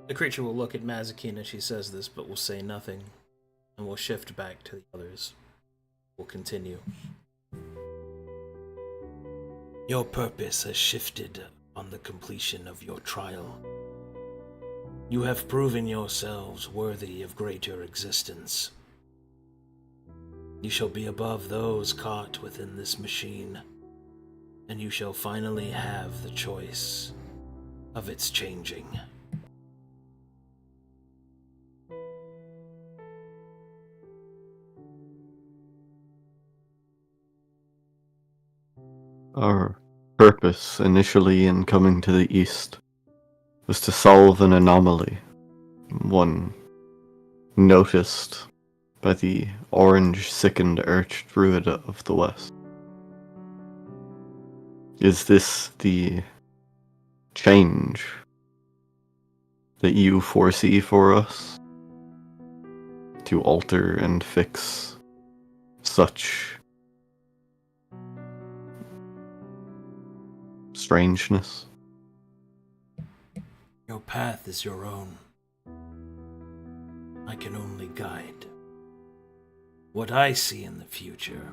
The creature will look at Mazikeen as she says this, but will say nothing, and will shift back to the others. Will continue. Your purpose has shifted on the completion of your trial. You have proven yourselves worthy of greater existence. You shall be above those caught within this machine, and you shall finally have the choice of its changing.
Our purpose initially in coming to the east was to solve an anomaly, one noticed by the orange-sickened archdruid of the west. Is this the change that you foresee for us? To alter and fix such strangeness?
Your path is your own. I can only guide. What I see in the future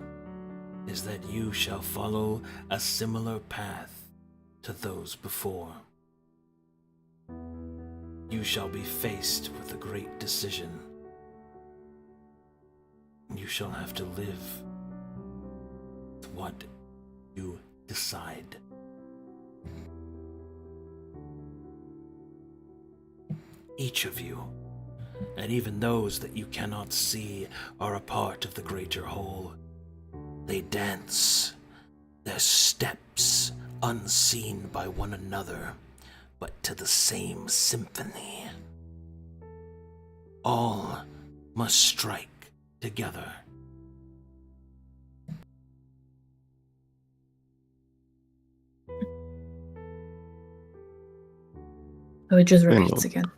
is that you shall follow a similar path to those before. You shall be faced with a great decision. You shall have to live with what you decide. Each of you
and even those that you cannot see are a part of the greater whole. They dance, their steps unseen by one another, but to the same symphony. All must strike together.
Oh, it just
Bingo.
repeats again.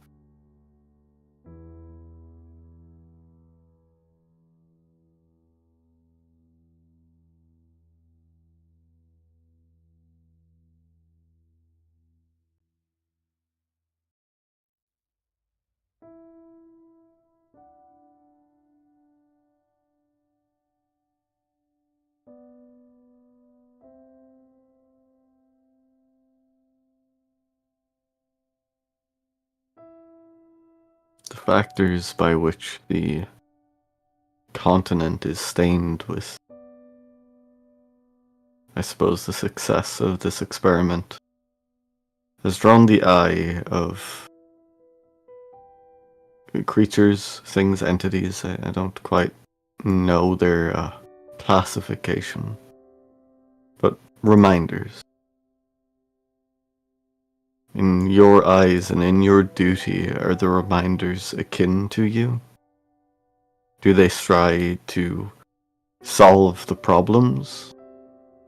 The factors by which the continent is stained with, I suppose, the success of this experiment has drawn the eye of creatures, things, entities. I don't quite know their classification, but reminders. In your eyes and in your duty, are the reminders akin to you? Do they strive to solve the problems,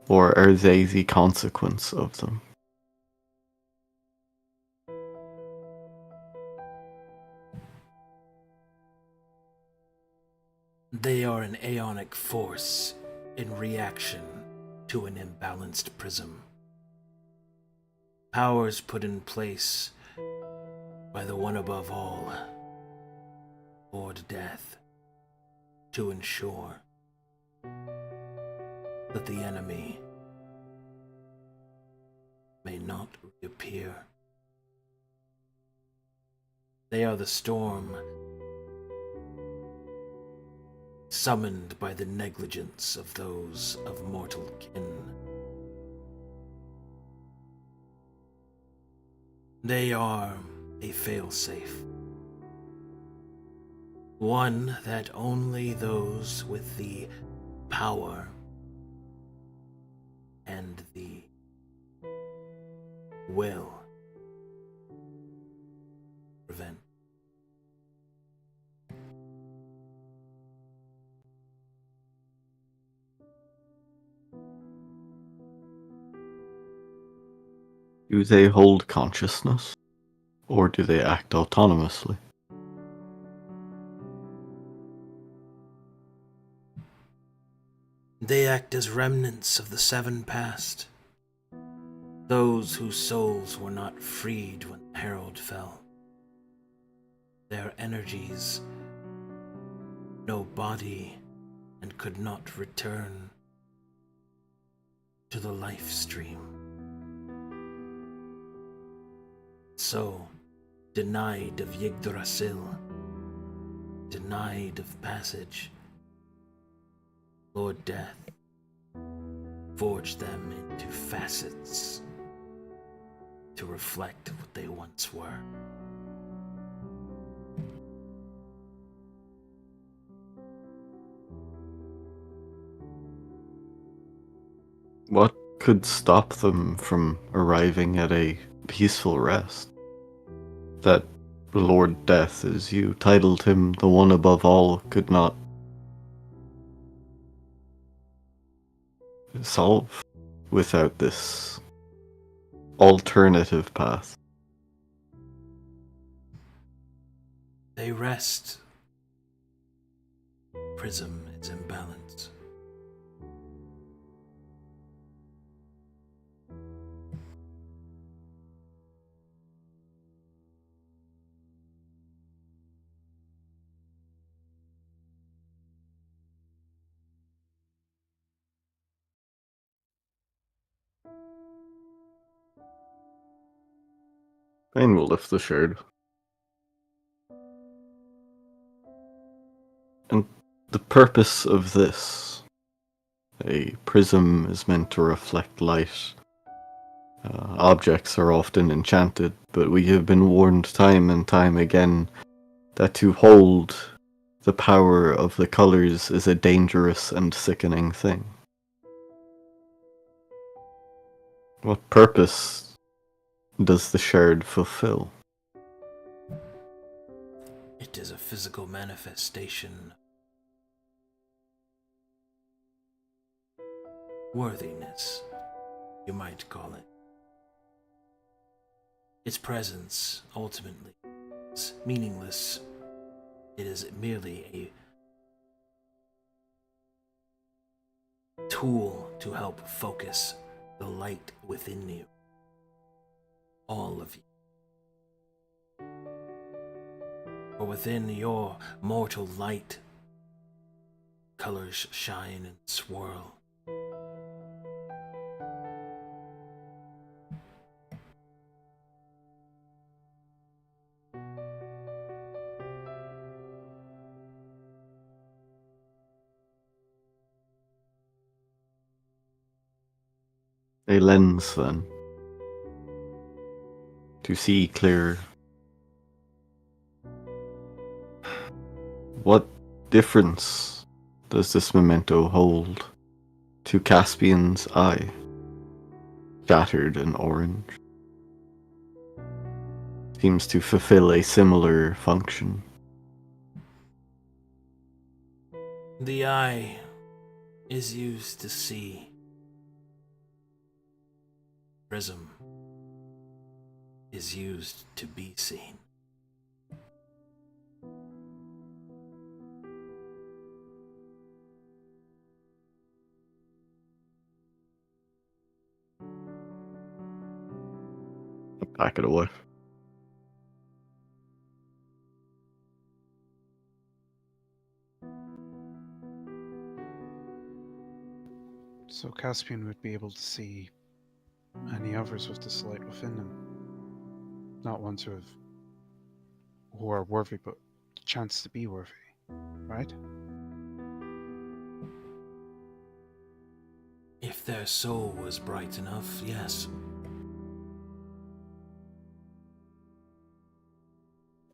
or are they the consequence of them?
They are an aeonic force in reaction to an imbalanced prism. Powers put in place by the one above all, Lord Death, to ensure that the enemy may not reappear. They are the storm summoned by the negligence of those of mortal kin. They are a failsafe, one that only those with the power and the will prevent.
Do they hold consciousness, or do they act autonomously?
They act as remnants of the seven past, those whose souls were not freed when the herald fell. Their energies no body and could not return to the life stream. So, denied of Yggdrasil, denied of passage, Lord Death forged them into facets to reflect what they once were.
What could stop them from arriving at a peaceful rest? That Lord Death, as you titled him, the one above all, could not solve without this alternative path.
They rest. Prism is imbalanced.
Bane will lift the shard. And the purpose of this, a prism is meant to reflect light. Objects are often enchanted, but we have been warned time and time again that to hold the power of the colors is a dangerous and sickening thing. What purpose does the shard fulfill?
It is a physical manifestation. Worthiness, you might call it. Its presence, ultimately, is meaningless. It is merely a tool to help focus the light within you. All of you. For within your mortal light, colors shine and swirl.
A lens, then, to see clear. What difference does this memento hold to Caspian's eye, shattered and orange? Seems to fulfill a similar function.
The eye is used to see. Prism is used to be seen.
Pack it away.
So Caspian would be able to see any others with this light within them. Not ones who are worthy, but chance to be worthy, right?
If their soul was bright enough, yes.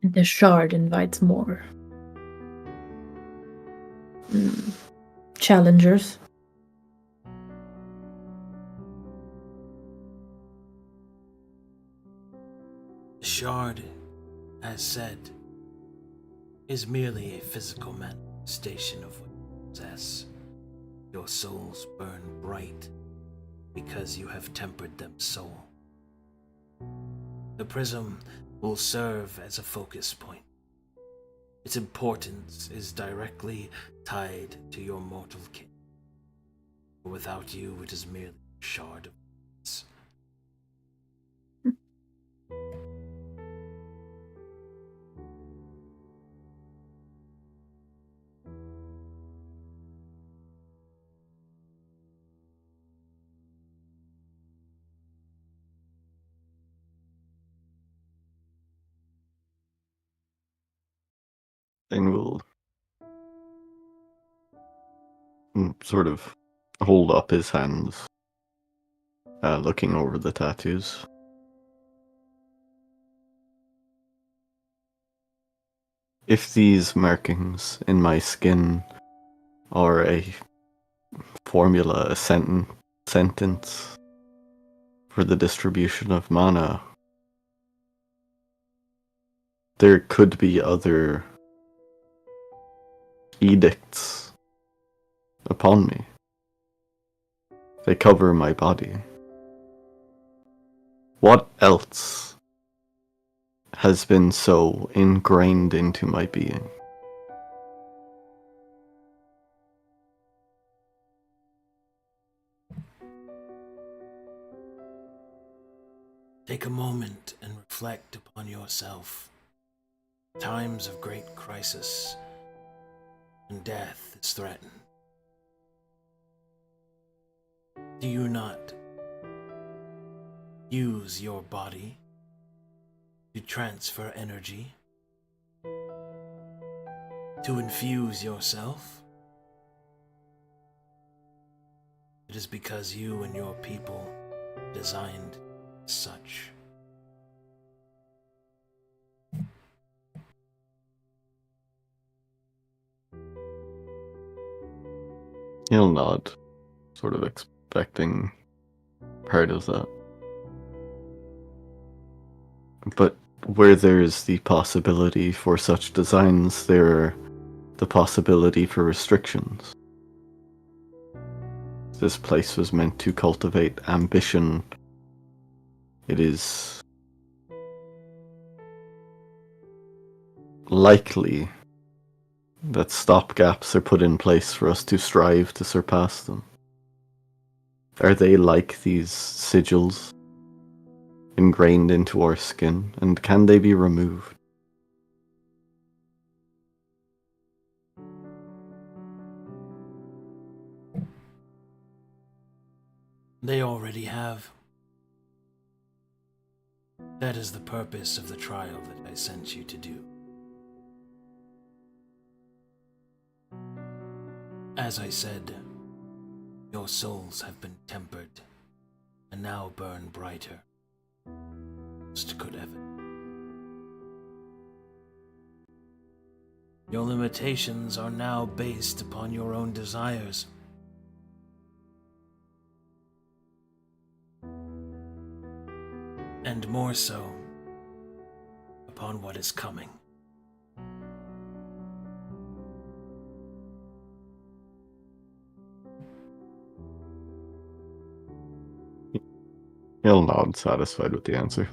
The shard invites more. Challengers.
The shard, as said, is merely a physical manifestation of what you possess. Your souls burn bright because you have tempered them so. The prism will serve as a focus point. Its importance is directly tied to your mortal kin. Without you, it is merely a shard of glass.
And will sort of hold up his hands, looking over the tattoos. If these markings in my skin are a formula, a sentence for the distribution of mana, there could be other edicts upon me. They cover my body. What else has been so ingrained into my being?
Take a moment and reflect upon yourself. Times of great crisis and death is threatened. Do you not use your body to transfer energy, to infuse yourself? It is because you and your people designed such.
He'll nod, sort of expecting part of that. But where there's the possibility for such designs, there the possibility for restrictions. This place was meant to cultivate ambition. It is likely that stopgaps are put in place for us to strive to surpass them. Are they like these sigils ingrained into our skin, and can they be removed?
They already have. That is the purpose of the trial that I sent you to do. As I said, your souls have been tempered and now burn brighter. Most could ever. Your limitations are now based upon your own desires. And more so, upon what is coming.
He'll nod, satisfied with the answer.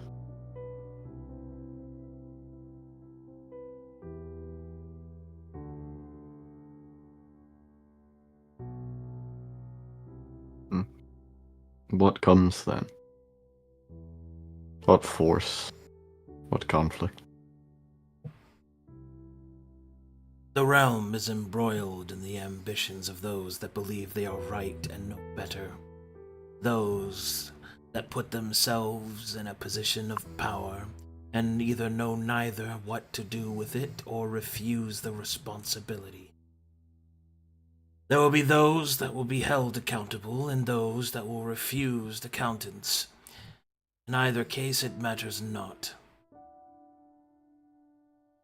What comes then? What force? What conflict?
The realm is embroiled in the ambitions of those that believe they are right and know better. Those that put themselves in a position of power and either know neither what to do with it or refuse the responsibility. There will be those that will be held accountable and those that will refuse accountance. In either case, it matters not.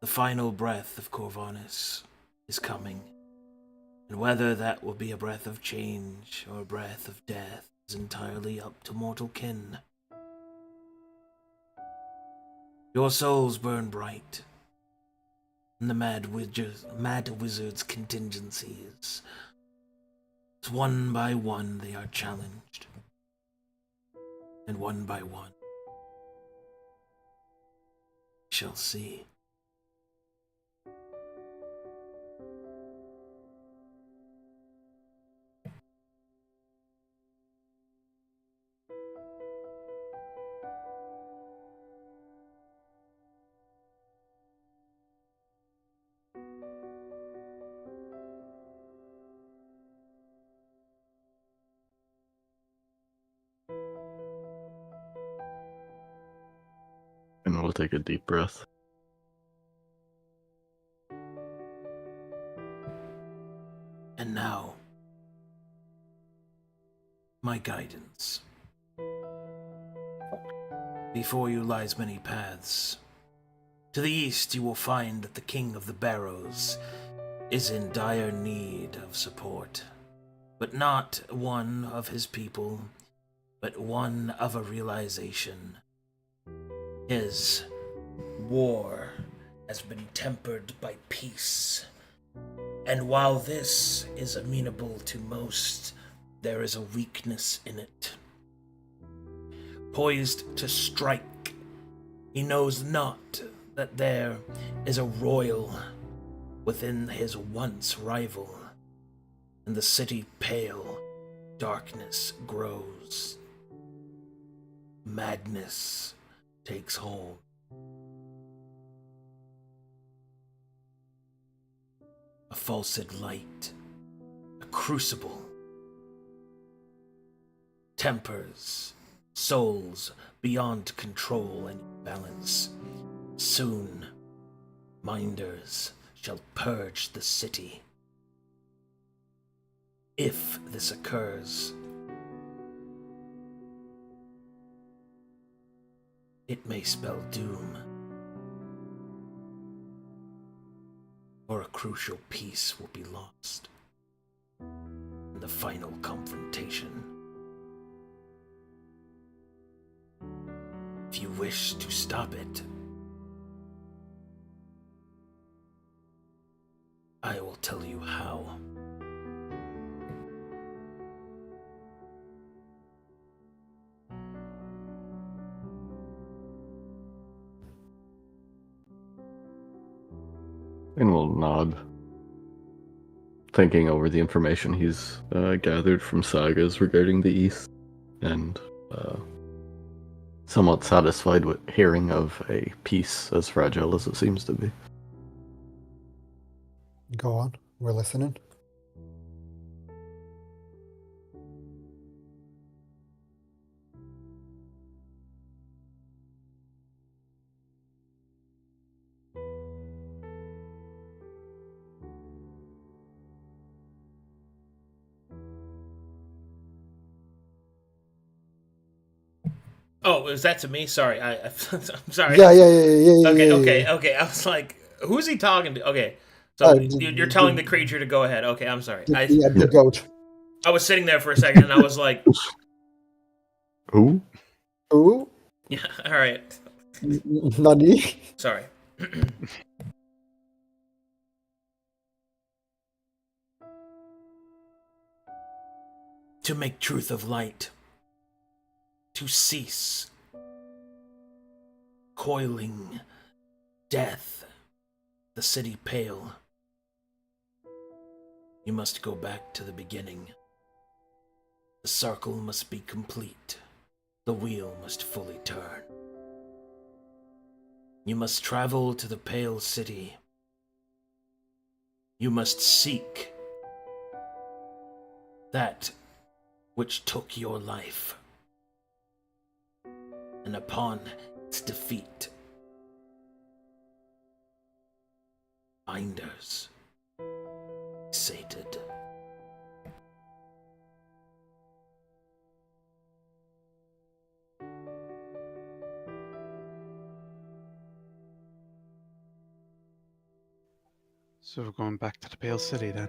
The final breath of Corvinus is coming, and whether that will be a breath of change or a breath of death is entirely up to mortal kin. Your souls burn bright, and the mad wizard's contingencies. One by one they are challenged, and one by one we shall see.
And we'll take a deep breath.
And now, my guidance. Before you lies many paths. To the east you will find that the King of the Barrows is in dire need of support, but not one of his people, but one of a realization. His war has been tempered by peace, and while this is amenable to most, there is a weakness in it. Poised to strike, he knows not that there is a royal within his once rival, and the city pale, darkness grows. Madness takes hold. A falsed light, a crucible, tempers souls beyond control and balance. Soon, minders shall purge the city. If this occurs, it may spell doom, or a crucial piece will be lost, and the the final confrontation. If you wish to stop it, I will tell you how.
And will nod, thinking over the information he's gathered from sagas regarding the East, and somewhat satisfied with hearing of a peace as fragile as it seems to be.
Go on, we're listening.
Oh, is that to me? Sorry, I'm sorry.
Yeah. Yeah.
Okay. I was like, who's he talking to? Okay, so you're telling the creature to go ahead. Okay, I'm sorry.
The goat.
I was sitting there for a second and I was like,
Who?
Who?
yeah, all right.
Nani?
Sorry.
To make truth of light, to cease coiling death, the city pale. You must go back to the beginning. The circle must be complete. The wheel must fully turn. You must travel to the pale city. You must seek that which took your life. And upon its defeat, binders sated.
So we're going back to the Pale City then.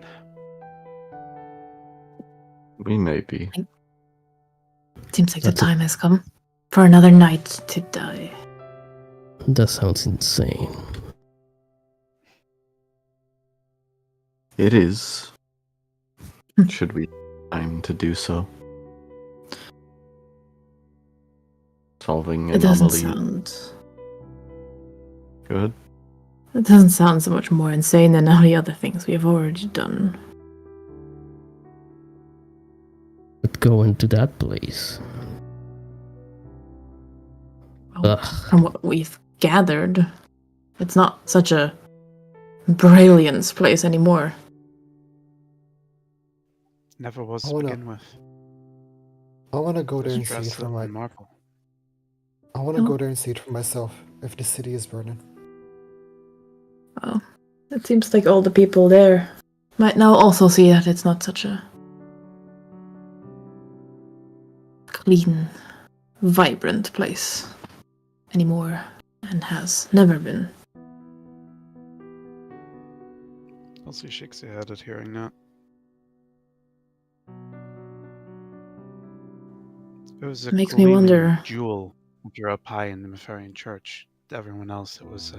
We may be.
Seems like the
That's a-
time has come for another knight to die.
That sounds insane.
It is. Should we time to do so? Solving
It doesn't
anomaly.
sound.
Good.
It doesn't sound so much more insane than all the other things we have already done.
But go into that place.
Well,
Ugh.
from what we've gathered, it's not such a brilliant place anymore.
Never was
I
to
wanna-
begin with.
I want to go there
Just
and see it
dressed
for
up
my.
in marble.
I want to
Oh.
go there and see it for myself. If the city is burning.
Well, it seems like all the people there might now also see that it's not such a clean, vibrant place anymore, and has never been.
Elsie shakes her head at hearing that. It was a
Makes me
gleaming
wonder-
jewel if you're up high in the Mefarian church. To everyone else, it was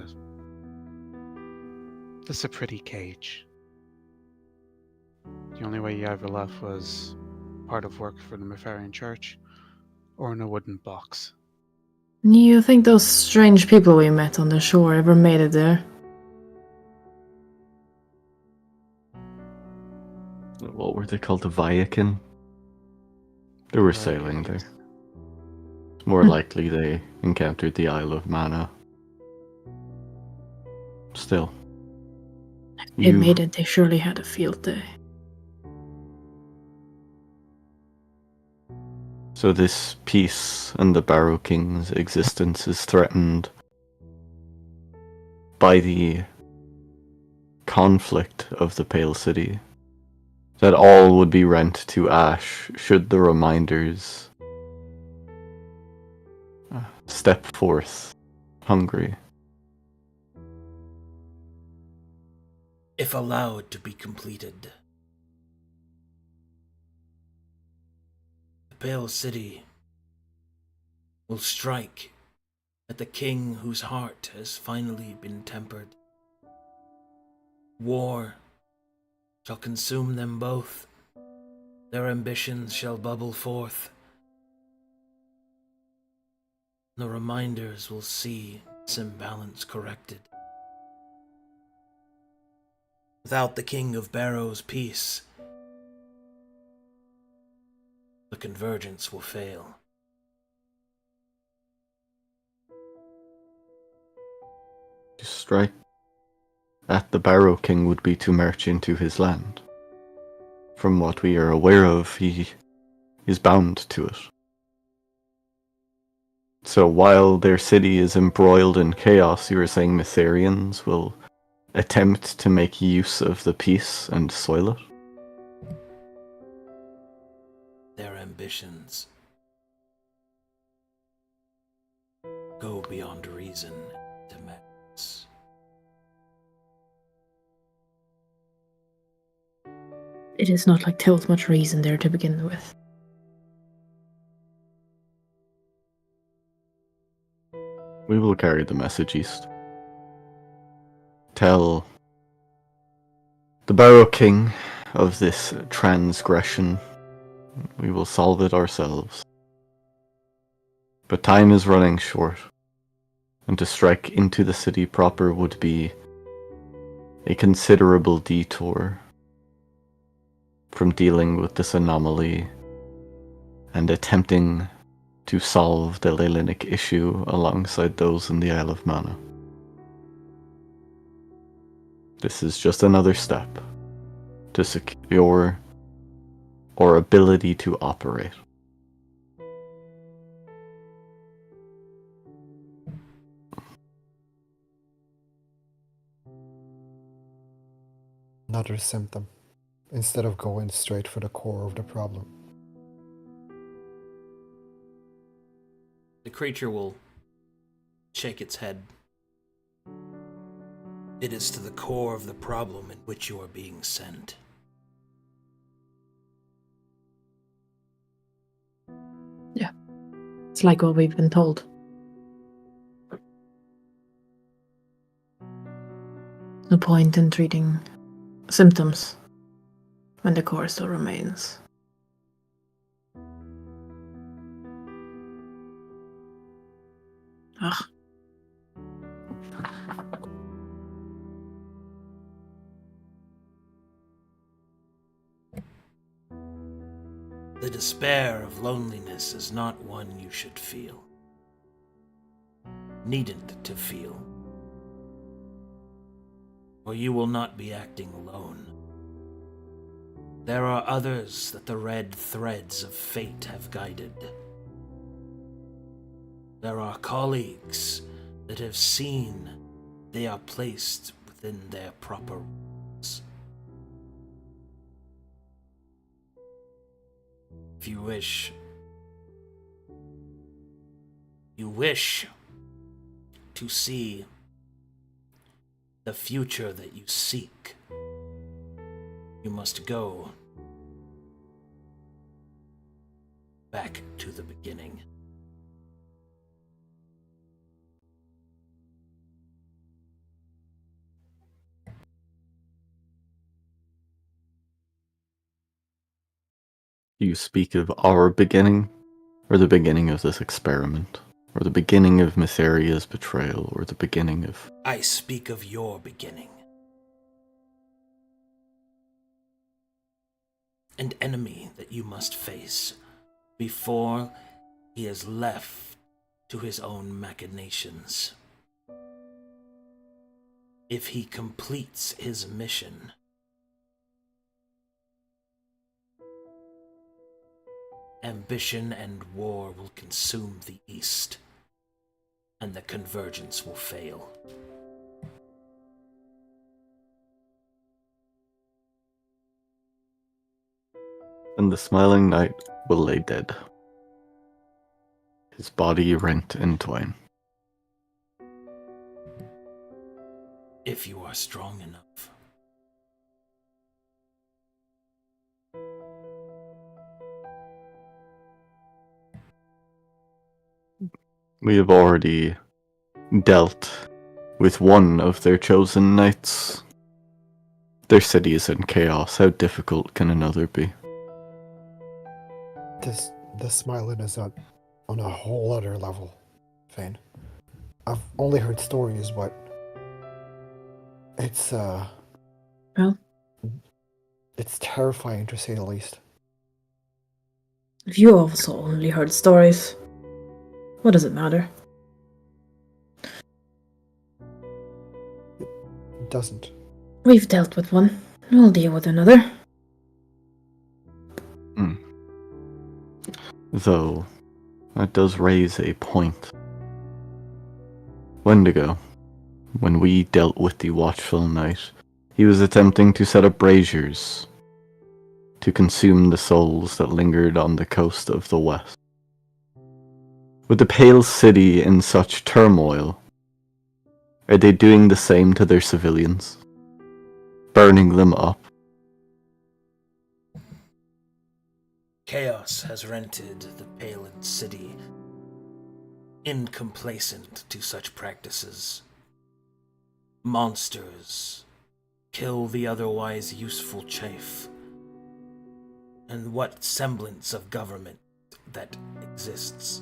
just a pretty cage. The only way you ever left was part of work for the Mefarian church, or in a wooden box.
You think those strange people we met on the shore ever made it there?
What were they called? The Viakin? They were sailing there. It's more likely they encountered the Isle of Mana. Still.
They made it, they surely had a field day.
So this peace and the Barrow King's existence is threatened by the conflict of the Pale City. That all would be rent to ash should the reminders step forth hungry.
If allowed to be completed, Pale City will strike at the king whose heart has finally been tempered. War shall consume them both. Their ambitions shall bubble forth. The reminders will see this imbalance corrected. Without the King of Barrow's peace, the convergence will fail.
To strike at the Barrow King would be to march into his land. From what we are aware of, he is bound to it. So while their city is embroiled in chaos, you are saying Myssarians will attempt to make use of the peace and soil it?
Their ambitions go beyond reason to madness.
It is not like there was much reason there to begin with.
We will carry the message east. Tell the Barrow King of this transgression. We will solve it ourselves. But time is running short, and to strike into the city proper would be a considerable detour from dealing with this anomaly and attempting to solve the Leylandric issue alongside those in the Isle of Mana. This is just another step to secure our ability to operate.
Another symptom, instead of going straight for the core of the problem.
The creature will shake its head. It is to the core of the problem in which you are being sent.
Yeah. It's like what we've been told. No point in treating symptoms when the core still remains. Ugh.
The despair of loneliness is not one you should feel. Needn't to feel. Or you will not be acting alone. There are others that the red threads of fate have guided. There are colleagues that have seen they are placed within their proper roles. If you wish to see the future that you seek, you must go back to the beginning.
Do you speak of our beginning, or the beginning of this experiment, or the beginning of Myssaria's betrayal, or the beginning of...
I speak of your beginning. An enemy that you must face before he is left to his own machinations. If he completes his mission, ambition and war will consume the East, and the convergence will fail.
And the smiling knight will lay dead, his body rent in twain.
If you are strong enough.
We have already dealt with one of their chosen knights. Their city is in chaos. How difficult can another be?
The smiling is on a whole other level, Fane. I've only heard stories, but it's
Well,
it's terrifying to say the least.
if you also only heard stories, what does it matter?
It doesn't.
We've dealt with one. We'll deal with another.
Though, that does raise a point. Wendigo, when we dealt with the Watchful Knight, he was attempting to set up braziers to consume the souls that lingered on the coast of the west. With the Pale City in such turmoil, are they doing the same to their civilians? Burning them up?
Chaos has rented the Paled City, incomplacent to such practices. Monsters kill the otherwise useful chaff, and what semblance of government that exists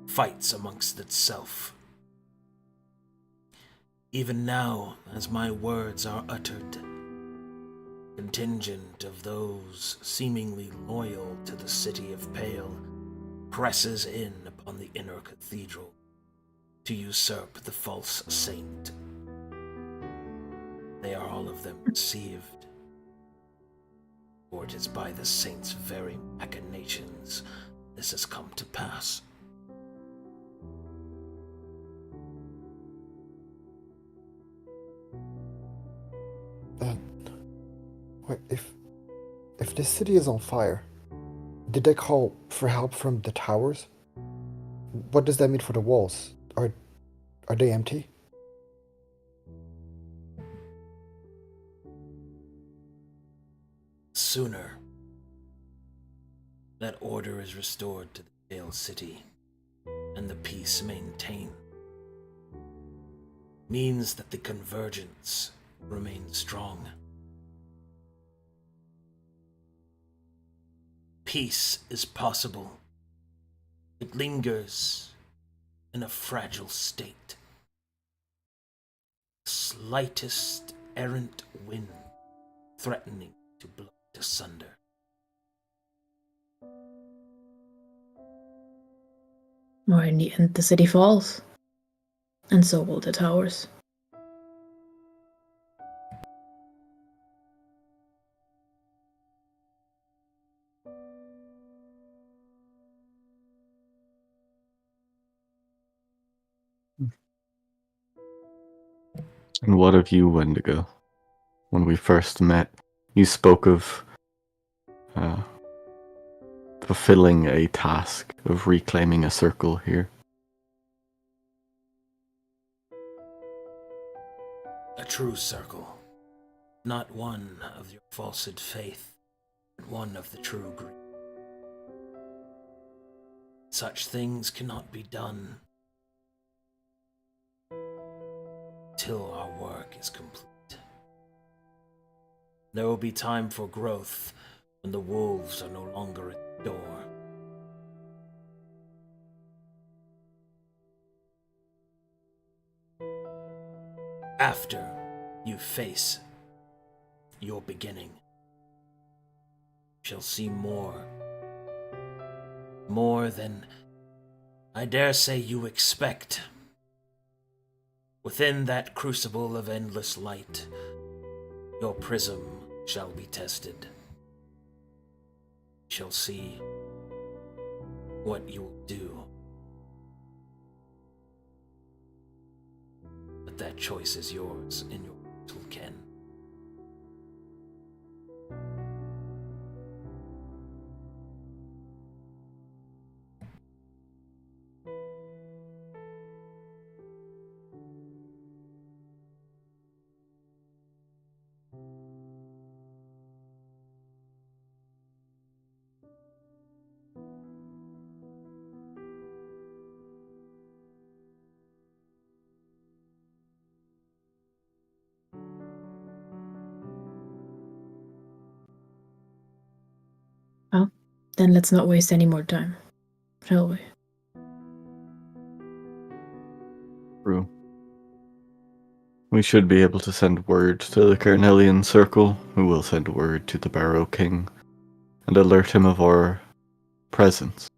fights amongst itself. Even now, as my words are uttered, contingent of those seemingly loyal to the city of Pale presses in upon the inner cathedral to usurp the false saint. They are all of them deceived, for it is by the saint's very machinations this has come to pass.
Wait, if this city is on fire, did they call for help from the towers? What does that mean for the walls? Are they empty?
Sooner that order is restored to the Pale City and the peace maintained, means that the convergence remains strong. Peace is possible. It lingers in a fragile state. The slightest errant wind threatening to blow it asunder.
Or in the end, the city falls. And so will the towers.
And what of you, Wendigo? When we first met, you spoke of fulfilling a task of reclaiming a circle here.
A true circle, not one of your falsed faith, but one of the true greed. Such things cannot be done till our work is complete. There will be time for growth when the wolves are no longer at the door. After you face your beginning, you shall see more than I dare say you expect. Within that crucible of endless light, your prism shall be tested. You shall see what you will do. But that choice is yours in your mortal ken.
Then let's not waste any more time, shall we?
True. We should be able to send word to the Carnelian Circle, who will send word to the Barrow King, and alert him of our presence,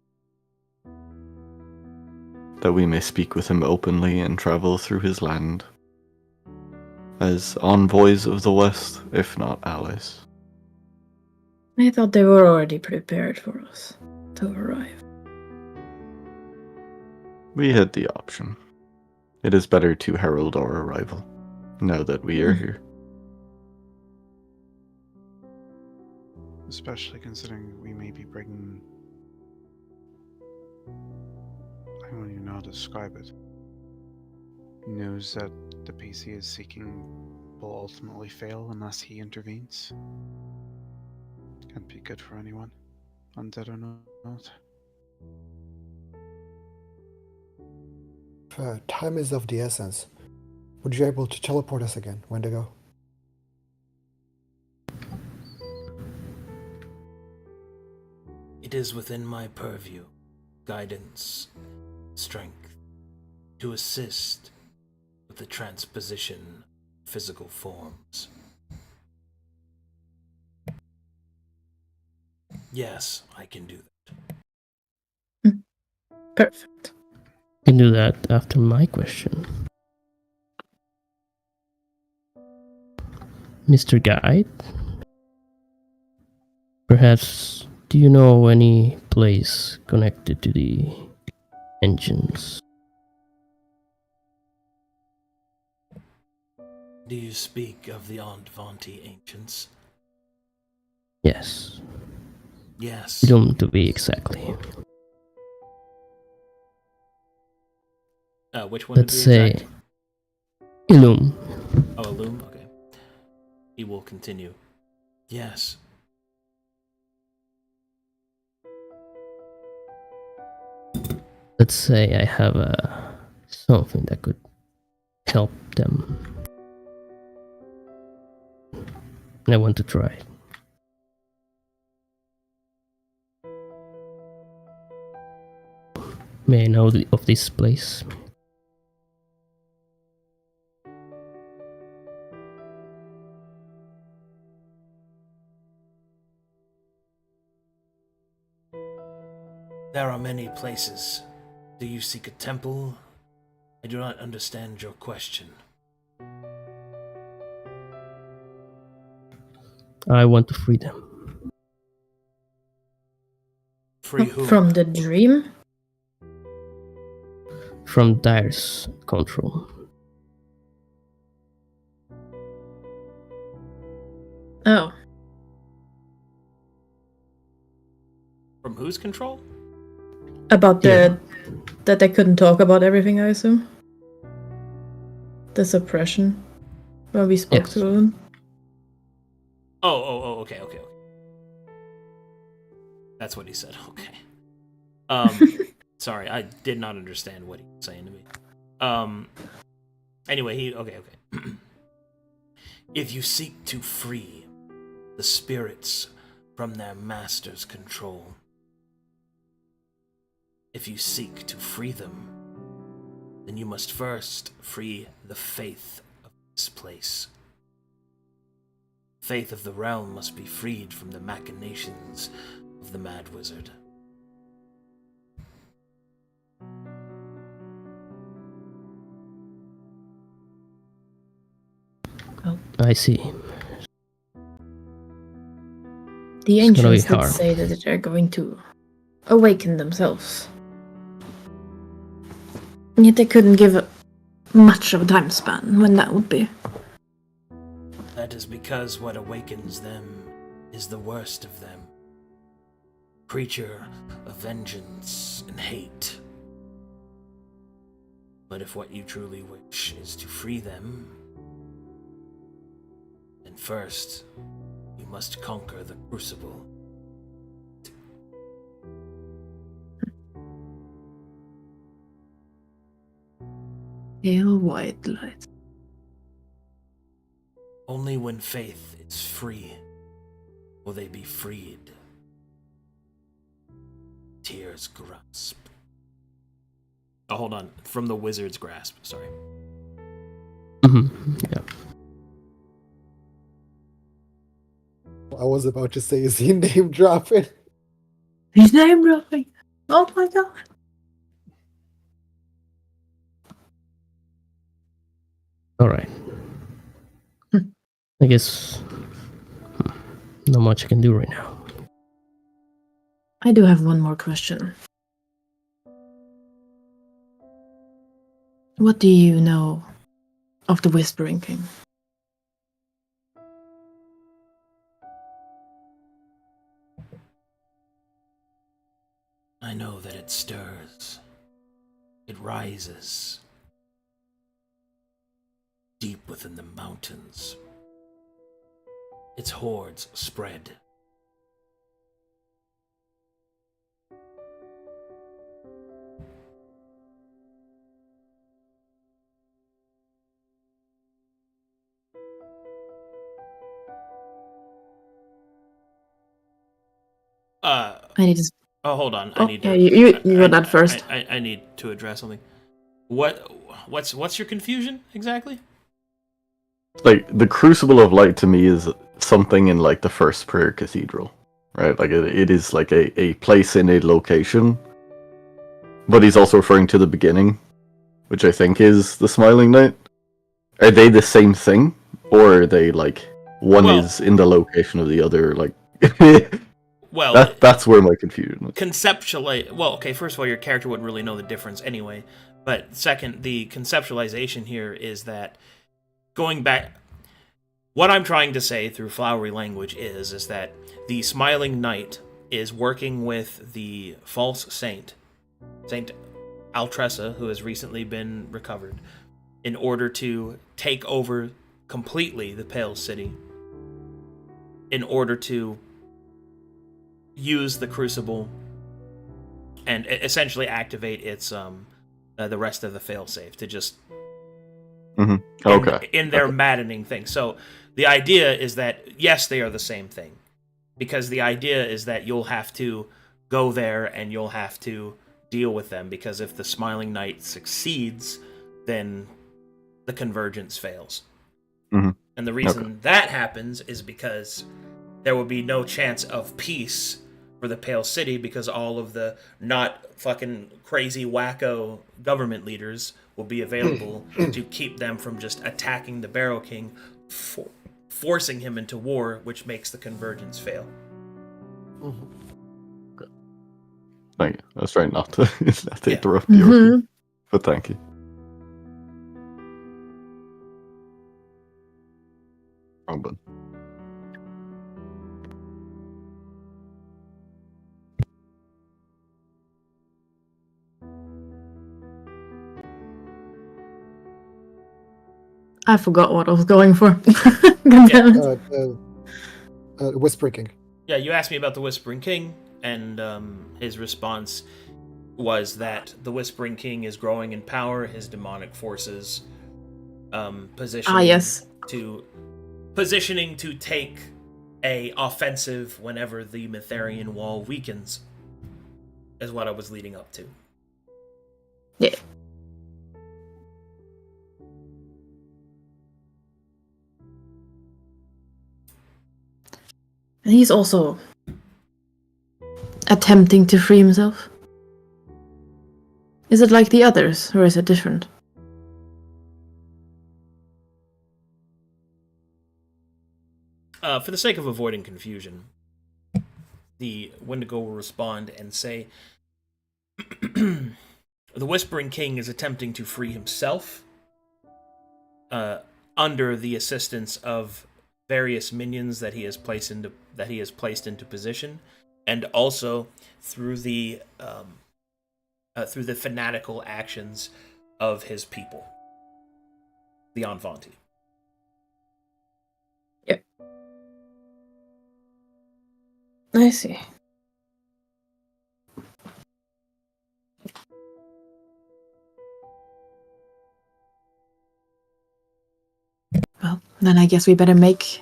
that we may speak with him openly and travel through his land, as envoys of the West, if not allies.
I thought they were already prepared for us to arrive.
We had the option. It is better to herald our arrival, now that we are here.
Especially considering we may be bringing... I don't even know how to describe it. News that the PC is seeking will ultimately fail unless he intervenes. Can't be good for anyone, undead or not.
Time is of the essence. Would you be able to teleport us again? Wendigo?
It is within my purview, guidance, strength, to assist with the transposition of physical forms. Yes, I can do that.
Perfect.
You can do that after my question. Mr. Guide? Perhaps, do you know any place connected to the engines?
Do you speak of the Antvanti ancients?
Yes.
Yes.
Ilum to be exactly.
Which one
Let's
to be
say
exact?
Ilum.
Oh, a loom? Okay. He will continue. Yes.
Let's say I have something that could help them. And I want to try. May I know of this place?
There are many places. Do you seek a temple? I do not understand your question.
I want to free them.
Free whom?
From the dream?
From Dire's control.
Oh.
From whose control?
About the... that they couldn't talk about everything, I assume? The suppression? When we spoke
Yes.
to them?
Okay. That's what he said, okay. Sorry, I did not understand what he was saying to me. Anyway, okay. If you seek to free the spirits from their master's control, if you seek to free them, then you must first free the faith of this place. Faith of the realm must be freed from the machinations of the Mad Wizard.
I see.
The
It's gonna be
ancients did
hard.
say that they're going to awaken themselves. Yet they couldn't give much of a time span when that would be.
That is because what awakens them is the worst of them. Creature of vengeance and hate. But if what you truly wish is to free them, then first, you must conquer the crucible.
Pale white light.
Only when faith is free will they be freed. Musketeer's grasp. Oh, hold on. From the wizard's grasp. Sorry.
Yeah.
I was about to say, is he name dropping?
His name dropping. Oh my god.
All right. I guess not much I can do right now.
I do have one more question. What do you know of the Whispering King?
I know that it stirs. It rises. Deep within the mountains. Its hordes spread.
I need to.
Oh, hold on.
Oh,
I need
yeah,
to.
you got that first.
I need to address something. What's your confusion exactly?
Like, the Crucible of Light to me is something in, like, the first prayer cathedral, right? Like, it is, like, a place in a location. But he's also referring to the beginning, which I think is the Smiling Knight. Are they the same thing? Or are they, like, one is in the location of the other, like...
Well,
that's where my confusion is.
Conceptually, well, okay, first of all, your character wouldn't really know the difference anyway. But second, the conceptualization here is that going back, what I'm trying to say through flowery language is that the Smiling Knight is working with the false saint, Saint Altressa, who has recently been recovered, in order to take over completely the Pale City, in order to use the Crucible and essentially activate its the rest of the failsafe to just in their maddening thing. So the idea is that yes, they are the same thing, because the idea is that you'll have to go there and you'll have to deal with them, because if the Smiling Knight succeeds, then the convergence fails. And the reason that happens is because there will be no chance of peace for the Pale City, because all of the not fucking crazy wacko government leaders will be available to keep them from just attacking the Barrow King, forcing him into war, which makes the convergence fail.
Thank you. I was trying not to interrupt you, but thank you. Wrong button.
I forgot what I was going for. God damn it.
Whispering King.
Yeah, you asked me about the Whispering King, and his response was that the Whispering King is growing in power. His demonic forces positioning to take a offensive whenever the Mitharian wall weakens, is what I was leading up to.
Yeah. And he's also attempting to free himself. Is it like the others, or is it different?
For the sake of avoiding confusion, the Wendigo will respond and say, the Whispering King is attempting to free himself under the assistance of various minions that he has placed into position, and also through the fanatical actions of his people, the Envanti.
Yep. I see. Well, then I guess we better make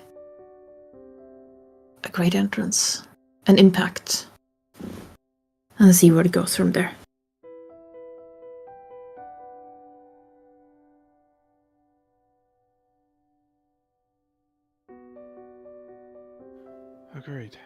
a great entrance, an impact, and see where it goes from there.
Agreed.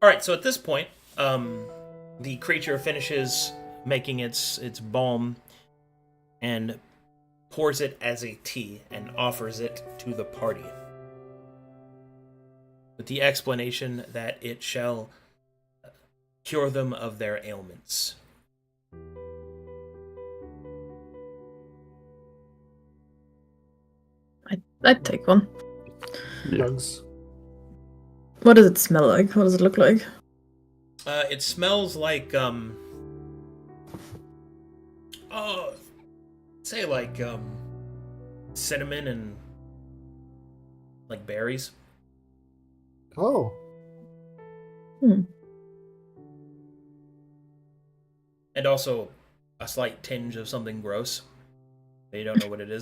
Alright, so at this point, the creature finishes making its balm and pours it as a tea and offers it to the party, with the explanation that it shall cure them of their ailments.
I'd take one.
Drugs.
What does it smell like? What does it look like?
It smells like say like cinnamon and like berries.
Oh.
And also a slight tinge of something gross. You don't know what it is.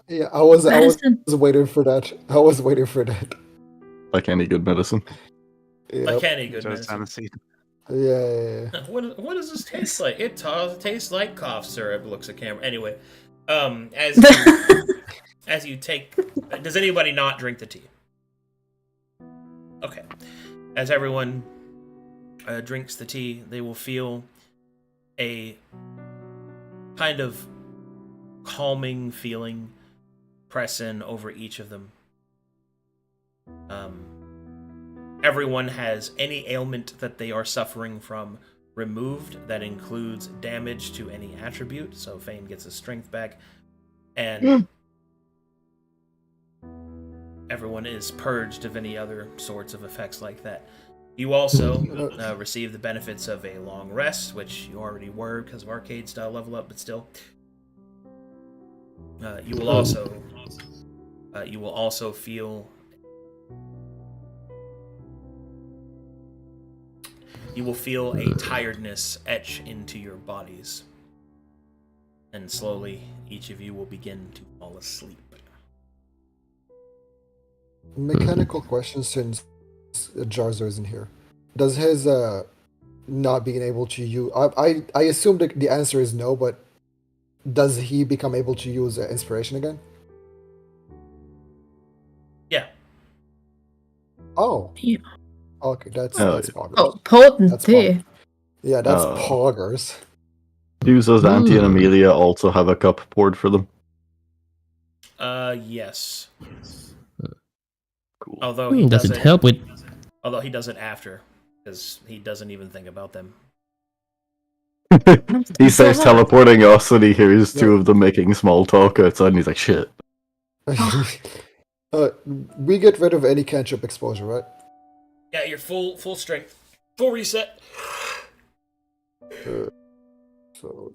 Yeah, I was
Medicine.
waiting for that. I was waiting for that.
Like any good medicine.
Like
Yep.
any good
Just
medicine.
aniseed.
Yeah.
What does this taste like? It tastes like cough syrup. Looks at camera. Anyway, as you take, does anybody not drink the tea? Okay. As everyone drinks the tea, they will feel a kind of calming feeling press in over each of them. Everyone has any ailment that they are suffering from removed. That includes damage to any attribute, so Fane gets his strength back, and everyone is purged of any other sorts of effects like that. You also receive the benefits of a long rest, which you already were because of arcade style level up, but still. You will also feel. You will feel a tiredness etch into your bodies. And slowly, each of you will begin to fall asleep.
Mechanical question, since Jarzo isn't here. Does his not being able to use... I assume the answer is no, but does he become able to use inspiration again?
Yeah.
Oh.
Yeah.
Okay, that's
Oh,
poggers.
Oh, potent
That's
tea.
Yeah, that's
Oh.
poggers.
Does Auntie and Amelia also have a cup poured for them?
Yes.
Cool.
Although he
Does
does
it help with?
Although he does it after, because he doesn't even think about them.
He starts teleporting us and he hears two of them making small talk outside and he's like, shit.
We get rid of any cantrip exposure, right?
Yeah, you're full strength, full reset.
So,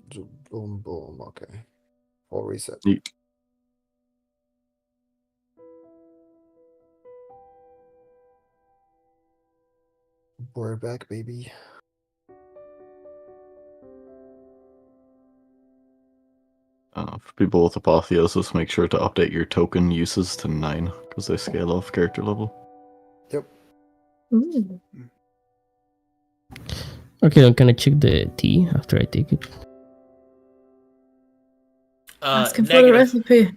boom, boom, okay. Full reset. We're back, baby.
For people with apotheosis, make sure to update your token uses to 9 because they scale off character level.
Yep.
Ooh.
Okay, then can I check the tea after I take it?
Ask him for the recipe.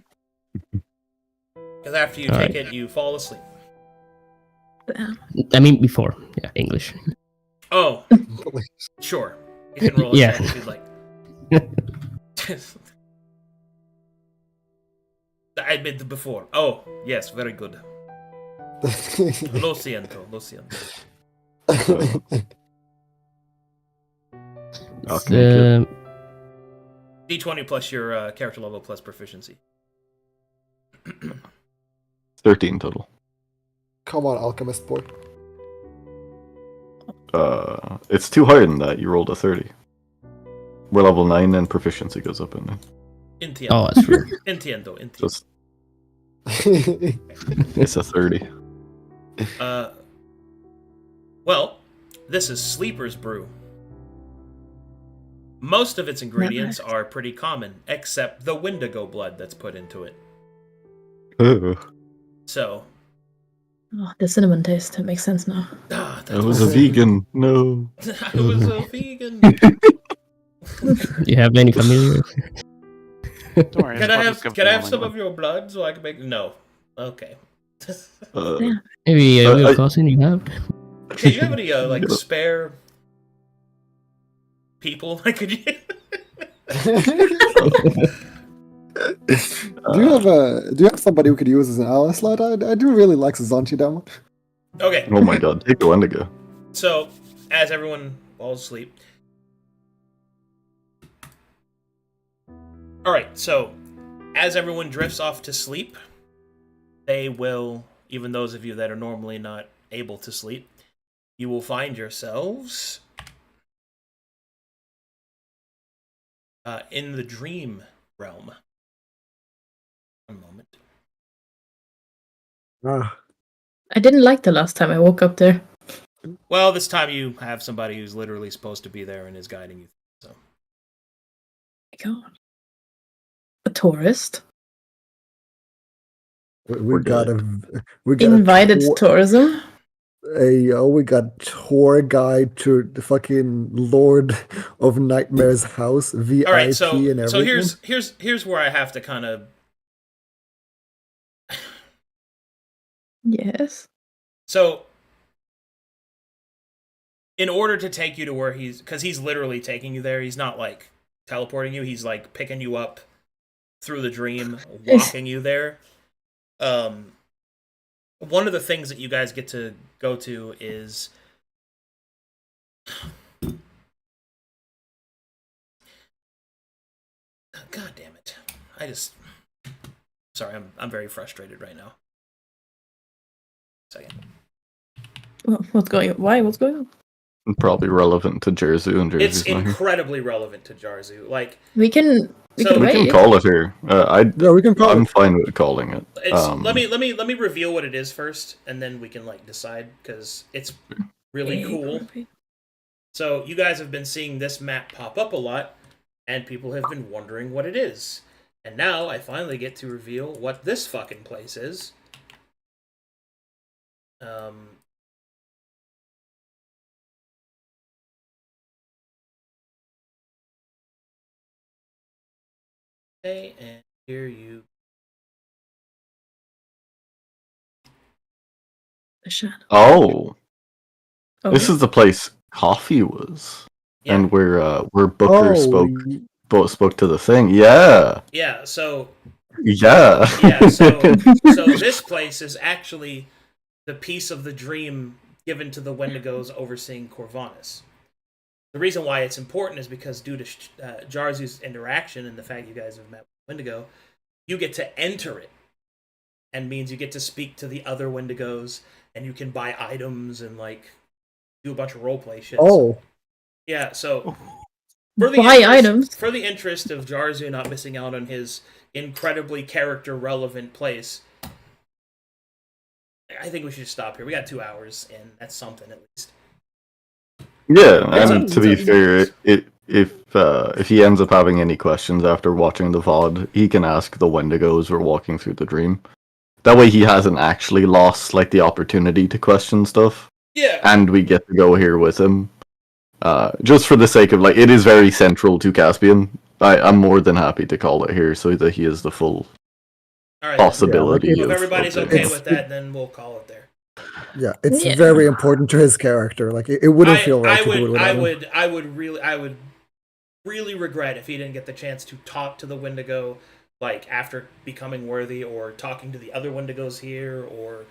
Because after you
Alright.
take it, you fall asleep.
Damn.
I mean before. Yeah, English.
Oh, sure. You can roll a
Yeah.
check if you'd like. I did before. Oh, yes, very good. Lo siento, lo siento.
Okay,
D20 plus your character level plus proficiency.
13 total.
Come on, alchemist boy.
It's too higher than that. You rolled a 30. We're level 9 and proficiency goes up in there.
Entiendo.
Oh, that's true.
Entiendo.
Just, it's a 30.
Well, this is Sleeper's Brew. Most of its ingredients are pretty common, except the Wendigo blood that's put into it. So...
Oh, the cinnamon taste. That makes sense now.
I was a vegan. No.
I was a vegan.
Do you have any familiar?
Don't worry.
Can I have some of your blood so I can make... No. Okay.
Maybe a real cousin you have?
Okay, do you have any, like, spare people I could use?
Do you have somebody who could use as an ally slot? I do really like Sazanchi Demo.
Okay.
Oh my god, take the Wendigo.
So, as everyone falls asleep... Alright, so, as everyone drifts off to sleep, they will, even those of you that are normally not able to sleep, you will find yourselves in the dream realm. One moment.
I didn't like the last time I woke up there.
Well, this time you have somebody who's literally supposed to be there and is guiding you. So.
My God. A tourist?
We got
Invited tourism?
We got tour guide to the fucking Lord of Nightmares house, VIP
all right, so,
and everything.
So here's where I have to kind of...
Yes.
So, in order to take you to where because he's literally taking you there, he's not, like, teleporting you, he's, like, picking you up through the dream, walking you there. One of the things that you guys get to go to is... God damn it. Sorry, I'm very frustrated right now. Second.
What's going on? Why? What's going on?
Probably relevant to Jarzu and Jarzu's
It's incredibly relevant to Jarzu. Like
we can
we can call it here.
We can call
I'm fine with calling it.
Let me reveal what it is first, and then we can like decide because it's really cool. So you guys have been seeing this map pop up a lot, and people have been wondering what it is. And now I finally get to reveal what this fucking place is. Okay, and here you...
The shadow.
Oh. This is the place Coffee was. Yeah. And where Booker spoke to the thing. Yeah.
Yeah, so...
Yeah.
So this place is actually the piece of the dream given to the Wendigos overseeing Corvanus. The reason why it's important is because due to Jarzu's interaction and the fact you guys have met with Wendigo, you get to enter it. And means you get to speak to the other Wendigos, and you can buy items and, like, do a bunch of roleplay shit.
Oh.
Yeah, so...
For the
interest of Jarzu not missing out on his incredibly character-relevant place, I think we should stop here. We got 2 hours, and that's something at least.
Yeah, and to be fair, if he ends up having any questions after watching the VOD, he can ask the Wendigos we're walking through the dream. That way he hasn't actually lost like the opportunity to question stuff.
Yeah.
And we get to go here with him. Just for the sake of, like, it is very central to Caspian. I'm more than happy to call it here so that he has the full possibility.
If everybody's okay with that, then we'll call it there.
Yeah, it's very important to his character. Like, it wouldn't feel right to do it without him.
I would really regret if he didn't get the chance to talk to the Wendigo, like, after becoming worthy, or talking to the other Wendigos here, or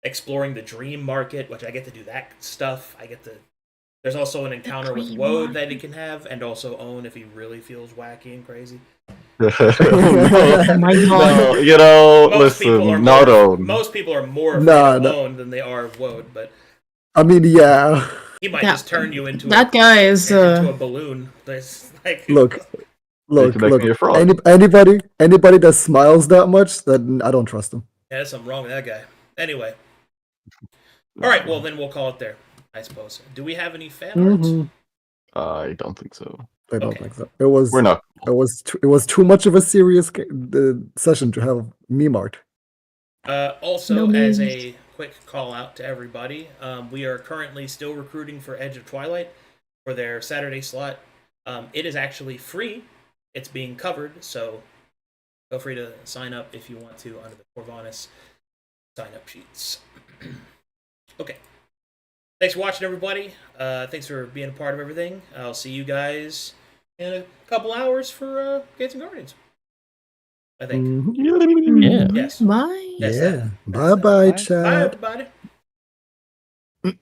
exploring the dream market, which I get to do that stuff. There's also an encounter with Woad that he can have, and also own if he really feels wacky and crazy.
Oh my God.
No, you know, listen, not own.
Most people are more afraid of own than they are of Woad, but
I mean, yeah.
He might just turn you into
into
a balloon. That's like
Look.
Anybody
that smiles that much, then I don't trust him.
Yeah, there's something wrong with that guy. Anyway. Alright, well then we'll call it there. I suppose. Do we have any fan art?
Mhm.
I don't think so.
I don't
Okay.
think so. It was.
We're not.
It was too much of a serious session to have meme art.
Also,
No
as
memes.
a quick call out to everybody, we are currently still recruiting for Edge of Twilight for their Saturday slot. It is actually free. It's being covered, so feel free to sign up if you want to under the Corvinus sign-up sheets. Okay. Thanks for watching, everybody. Thanks for being a part of everything. I'll see you guys in a couple hours for Gates and Guardians, I think.
Mhm.
Yeah.
Yes.
Bye.
That's
Yeah.
that.
Bye bye,
Bye.
chat.
Bye, everybody.